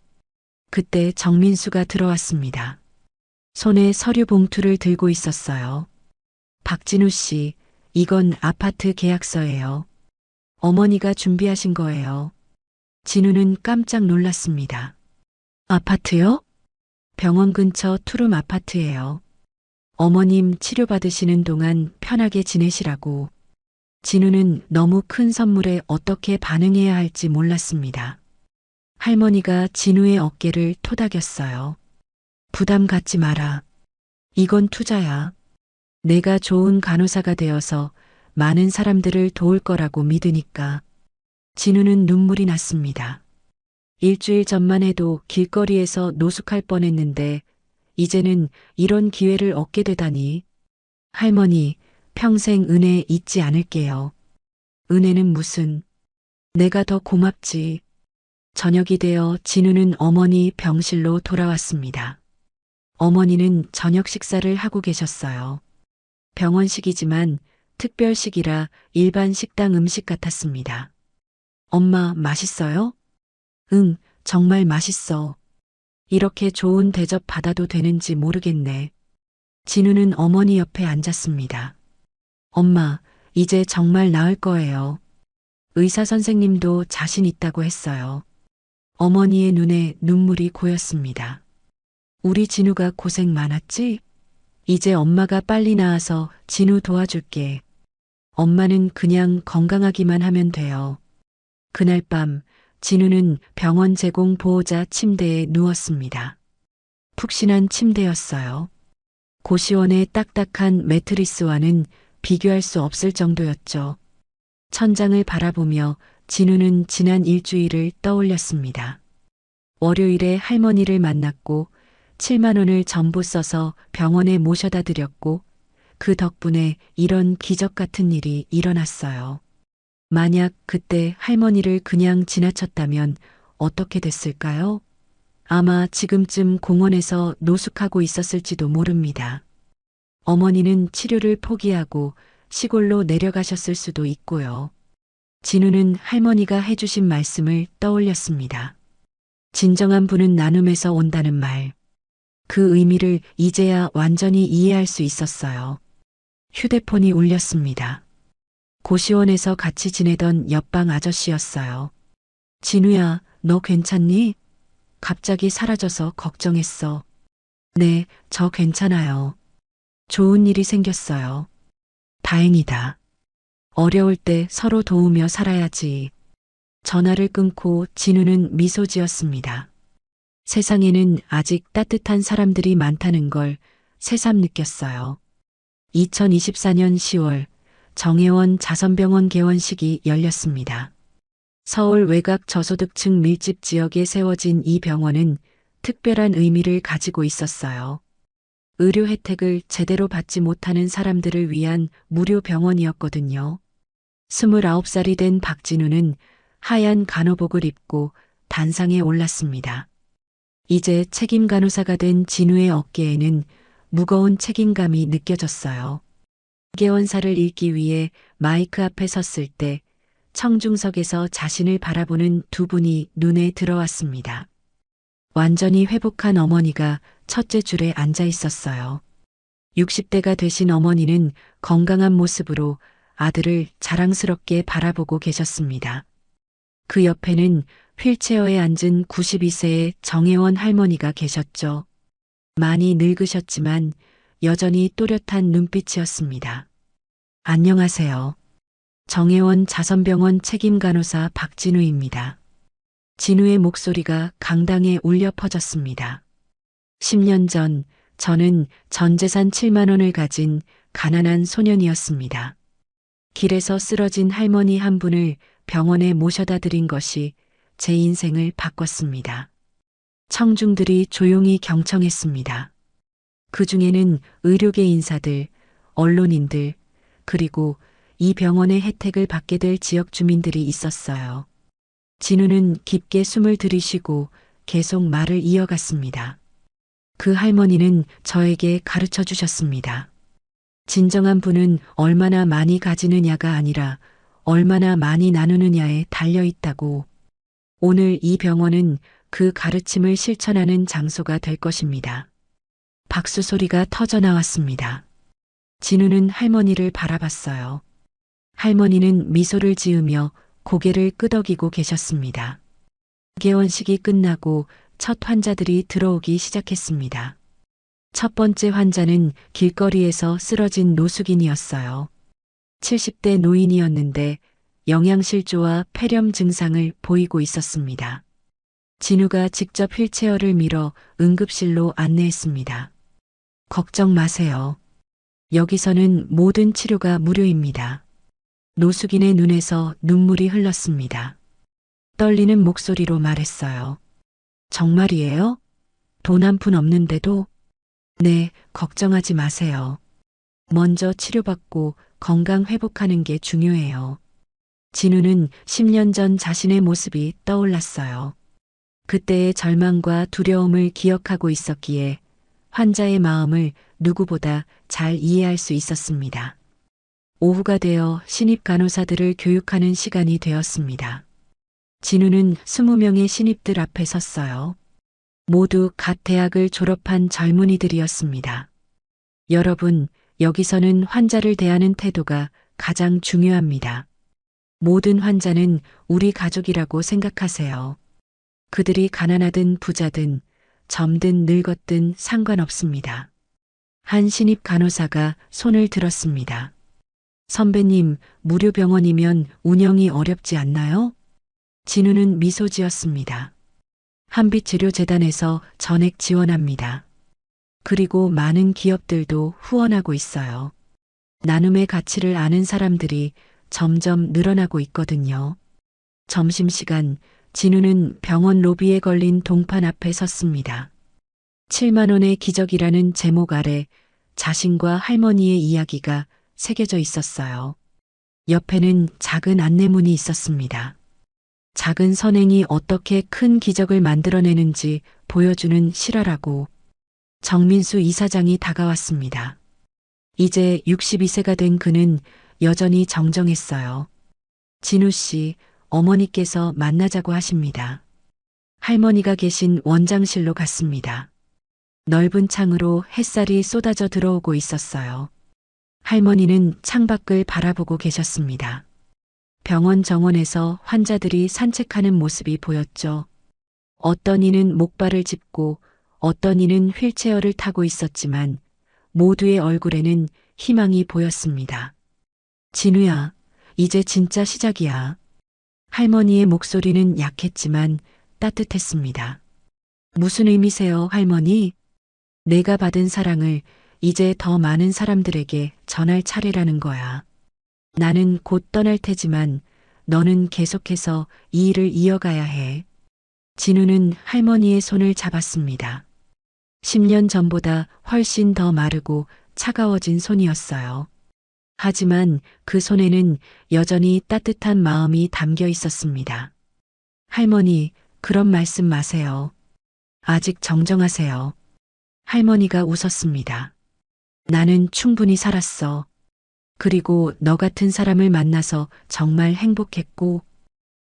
그때 정민수가 들어왔습니다. 손에 서류 봉투를 들고 있었어요. 박진우 씨, 이건 아파트 계약서예요. 어머니가 준비하신 거예요. 진우는 깜짝 놀랐습니다. 아파트요? 병원 근처 투룸 아파트예요. 어머님 치료받으시는 동안 편하게 지내시라고. 진우는 너무 큰 선물에 어떻게 반응해야 할지 몰랐습니다. 할머니가 진우의 어깨를 토닥였어요. 부담 갖지 마라. 이건 투자야. 내가 좋은 간호사가 되어서 많은 사람들을 도울 거라고 믿으니까. 진우는 눈물이 났습니다. 일주일 전만 해도 길거리에서 노숙할 뻔했는데 이제는 이런 기회를 얻게 되다니. 할머니, 평생 은혜 잊지 않을게요. 은혜는 무슨. 내가 더 고맙지. 저녁이 되어 진우는 어머니 병실로 돌아왔습니다. 어머니는 저녁 식사를 하고 계셨어요. 병원식이지만 특별식이라 일반 식당 음식 같았습니다. 엄마, 맛있어요? 응, 정말 맛있어. 이렇게 좋은 대접 받아도 되는지 모르겠네. 진우는 어머니 옆에 앉았습니다. 엄마, 이제 정말 나을 거예요. 의사 선생님도 자신 있다고 했어요. 어머니의 눈에 눈물이 고였습니다. 우리 진우가 고생 많았지? 이제 엄마가 빨리 나아서 진우 도와줄게. 엄마는 그냥 건강하기만 하면 돼요. 그날 밤 진우는 병원 제공 보호자 침대에 누웠습니다. 푹신한 침대였어요. 고시원의 딱딱한 매트리스와는 비교할 수 없을 정도였죠. 천장을 바라보며 진우는 지난 일주일을 떠올렸습니다. 월요일에 할머니를 만났고 7만 원을 전부 써서 병원에 모셔다 드렸고 그 덕분에 이런 기적 같은 일이 일어났어요. 만약 그때 할머니를 그냥 지나쳤다면 어떻게 됐을까요? 아마 지금쯤 공원에서 노숙하고 있었을지도 모릅니다. 어머니는 치료를 포기하고 시골로 내려가셨을 수도 있고요. 진우는 할머니가 해주신 말씀을 떠올렸습니다. 진정한 분은 나눔에서 온다는 말. 그 의미를 이제야 완전히 이해할 수 있었어요. 휴대폰이 울렸습니다. 고시원에서 같이 지내던 옆방 아저씨였어요. 진우야, 너 괜찮니? 갑자기 사라져서 걱정했어. 네, 저 괜찮아요. 좋은 일이 생겼어요. 다행이다. 어려울 때 서로 도우며 살아야지. 전화를 끊고 진우는 미소 지었습니다. 세상에는 아직 따뜻한 사람들이 많다는 걸 새삼 느꼈어요. 2024년 10월 정혜원 자선병원 개원식이 열렸습니다. 서울 외곽 저소득층 밀집 지역에 세워진 이 병원은 특별한 의미를 가지고 있었어요. 의료 혜택을 제대로 받지 못하는 사람들을 위한 무료 병원이었거든요. 29살이 된 박진우는 하얀 간호복을 입고 단상에 올랐습니다. 이제 책임 간호사가 된 진우의 어깨에는 무거운 책임감이 느껴졌어요. 개원사를 읽기 위해 마이크 앞에 섰을 때 청중석에서 자신을 바라보는 두 분이 눈에 들어왔습니다. 완전히 회복한 어머니가 첫째 줄에 앉아 있었어요. 60대가 되신 어머니는 건강한 모습으로 아들을 자랑스럽게 바라보고 계셨습니다. 그 옆에는 휠체어에 앉은 92세의 정혜원 할머니가 계셨죠. 많이 늙으셨지만 여전히 또렷한 눈빛이었습니다. 안녕하세요. 정혜원 자선병원 책임간호사 박진우입니다. 진우의 목소리가 강당에 울려 퍼졌습니다. 10년 전 저는 전 재산 7만 원을 가진 가난한 소년이었습니다. 길에서 쓰러진 할머니 한 분을 병원에 모셔다 드린 것이 제 인생을 바꿨습니다. 청중들이 조용히 경청했습니다. 그 중에는 의료계 인사들, 언론인들, 그리고 이 병원의 혜택을 받게 될 지역 주민들이 있었어요. 진우는 깊게 숨을 들이쉬고 계속 말을 이어갔습니다. 그 할머니는 저에게 가르쳐 주셨습니다. 진정한 분은 얼마나 많이 가지느냐가 아니라 얼마나 많이 나누느냐에 달려 있다고. 오늘 이 병원은 그 가르침을 실천하는 장소가 될 것입니다. 박수 소리가 터져 나왔습니다. 진우는 할머니를 바라봤어요. 할머니는 미소를 지으며 고개를 끄덕이고 계셨습니다. 개원식이 끝나고 첫 환자들이 들어오기 시작했습니다. 첫 번째 환자는 길거리에서 쓰러진 노숙인이었어요. 70대 노인이었는데 영양실조와 폐렴 증상을 보이고 있었습니다. 진우가 직접 휠체어를 밀어 응급실로 안내했습니다. 걱정 마세요. 여기서는 모든 치료가 무료입니다. 노숙인의 눈에서 눈물이 흘렀습니다. 떨리는 목소리로 말했어요. 정말이에요? 돈 한 푼 없는데도? 네, 걱정하지 마세요. 먼저 치료받고 건강 회복하는 게 중요해요. 진우는 10년 전 자신의 모습이 떠올랐어요. 그때의 절망과 두려움을 기억하고 있었기에 환자의 마음을 누구보다 잘 이해할 수 있었습니다. 오후가 되어 신입 간호사들을 교육하는 시간이 되었습니다. 진우는 20명의 신입들 앞에 섰어요. 모두 갓 대학을 졸업한 젊은이들이었습니다. 여러분, 여기서는 환자를 대하는 태도가 가장 중요합니다. 모든 환자는 우리 가족이라고 생각하세요. 그들이 가난하든 부자든 젊든 늙었든 상관없습니다. 한 신입 간호사가 손을 들었습니다. 선배님, 무료 병원이면 운영이 어렵지 않나요? 진우는 미소 지었습니다. 한빛치료재단에서 전액 지원합니다. 그리고 많은 기업들도 후원하고 있어요. 나눔의 가치를 아는 사람들이 점점 늘어나고 있거든요. 점심시간, 진우는 병원 로비에 걸린 동판 앞에 섰습니다. 7만 원의 기적이라는 제목 아래 자신과 할머니의 이야기가 새겨져 있었어요. 옆에는 작은 안내문이 있었습니다. 작은 선행이 어떻게 큰 기적을 만들어내는지 보여주는 실화라고. 정민수 이사장이 다가왔습니다. 이제 62세가 된 그는 여전히 정정했어요. 진우 씨, 어머니께서 만나자고 하십니다. 할머니가 계신 원장실로 갔습니다. 넓은 창으로 햇살이 쏟아져 들어오고 있었어요. 할머니는 창밖을 바라보고 계셨습니다. 병원 정원에서 환자들이 산책하는 모습이 보였죠. 어떤 이는 목발을 짚고 어떤 이는 휠체어를 타고 있었지만 모두의 얼굴에는 희망이 보였습니다. 진우야, 이제 진짜 시작이야. 할머니의 목소리는 약했지만 따뜻했습니다. 무슨 의미세요, 할머니? 내가 받은 사랑을 이제 더 많은 사람들에게 전할 차례라는 거야. 나는 곧 떠날 테지만 너는 계속해서 이 일을 이어가야 해. 진우는 할머니의 손을 잡았습니다. 10년 전보다 훨씬 더 마르고 차가워진 손이었어요. 하지만 그 손에는 여전히 따뜻한 마음이 담겨 있었습니다. 할머니, 그런 말씀 마세요. 아직 정정하세요. 할머니가 웃었습니다. 나는 충분히 살았어. 그리고 너 같은 사람을 만나서 정말 행복했고,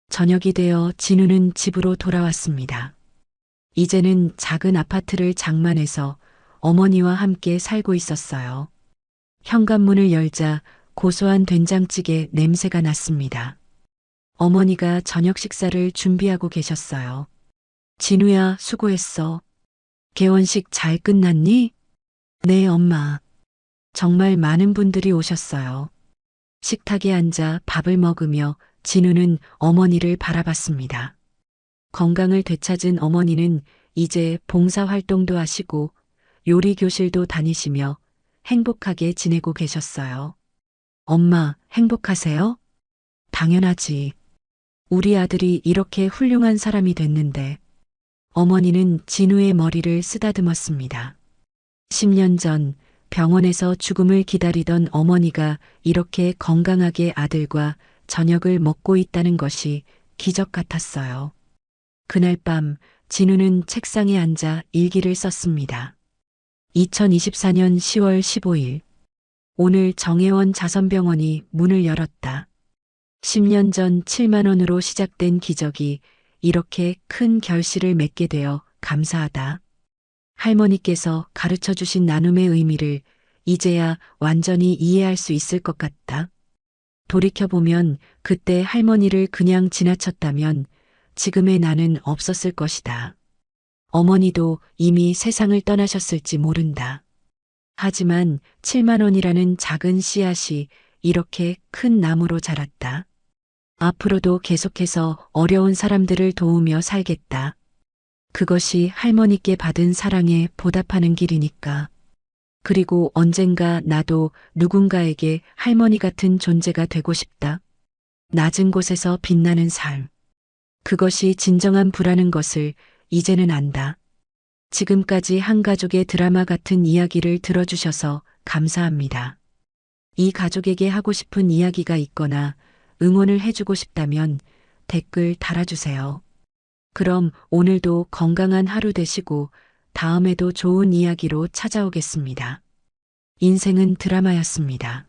저녁이 되어 진우는 집으로 돌아왔습니다. 이제는 작은 아파트를 장만해서 어머니와 함께 살고 있었어요. 현관문을 열자 고소한 된장찌개 냄새가 났습니다. 어머니가 저녁 식사를 준비하고 계셨어요. 진우야, 수고했어. 개원식 잘 끝났니? 네, 엄마. 정말 많은 분들이 오셨어요. 식탁에 앉아 밥을 먹으며 진우는 어머니를 바라봤습니다. 건강을 되찾은 어머니는 이제 봉사활동도 하시고 요리 교실도 다니시며 행복하게 지내고 계셨어요. 엄마, 행복하세요? 당연하지. 우리 아들이 이렇게 훌륭한 사람이 됐는데. 어머니는 진우의 머리를 쓰다듬었습니다. 10년 전 병원에서 죽음을 기다리던 어머니가 이렇게 건강하게 아들과 저녁을 먹고 있다는 것이 기적 같았어요. 그날 밤 진우는 책상에 앉아 일기를 썼습니다. 2024년 10월 15일. 오늘 정혜원 자선병원이 문을 열었다. 10년 전 7만 원으로 시작된 기적이 이렇게 큰 결실을 맺게 되어 감사하다. 할머니께서 가르쳐 주신 나눔의 의미를 이제야 완전히 이해할 수 있을 것 같다. 돌이켜보면 그때 할머니를 그냥 지나쳤다면 지금의 나는 없었을 것이다. 어머니도 이미 세상을 떠나셨을지 모른다. 하지만 7만 원이라는 작은 씨앗이 이렇게 큰 나무로 자랐다. 앞으로도 계속해서 어려운 사람들을 도우며 살겠다. 그것이 할머니께 받은 사랑에 보답하는 길이니까. 그리고 언젠가 나도 누군가에게 할머니 같은 존재가 되고 싶다. 낮은 곳에서 빛나는 삶. 그것이 진정한 부라는 것을 이제는 안다. 지금까지 한 가족의 드라마 같은 이야기를 들어주셔서 감사합니다. 이 가족에게 하고 싶은 이야기가 있거나 응원을 해주고 싶다면 댓글 달아주세요. 그럼 오늘도 건강한 하루 되시고 다음에도 좋은 이야기로 찾아오겠습니다. 인생은 드라마였습니다.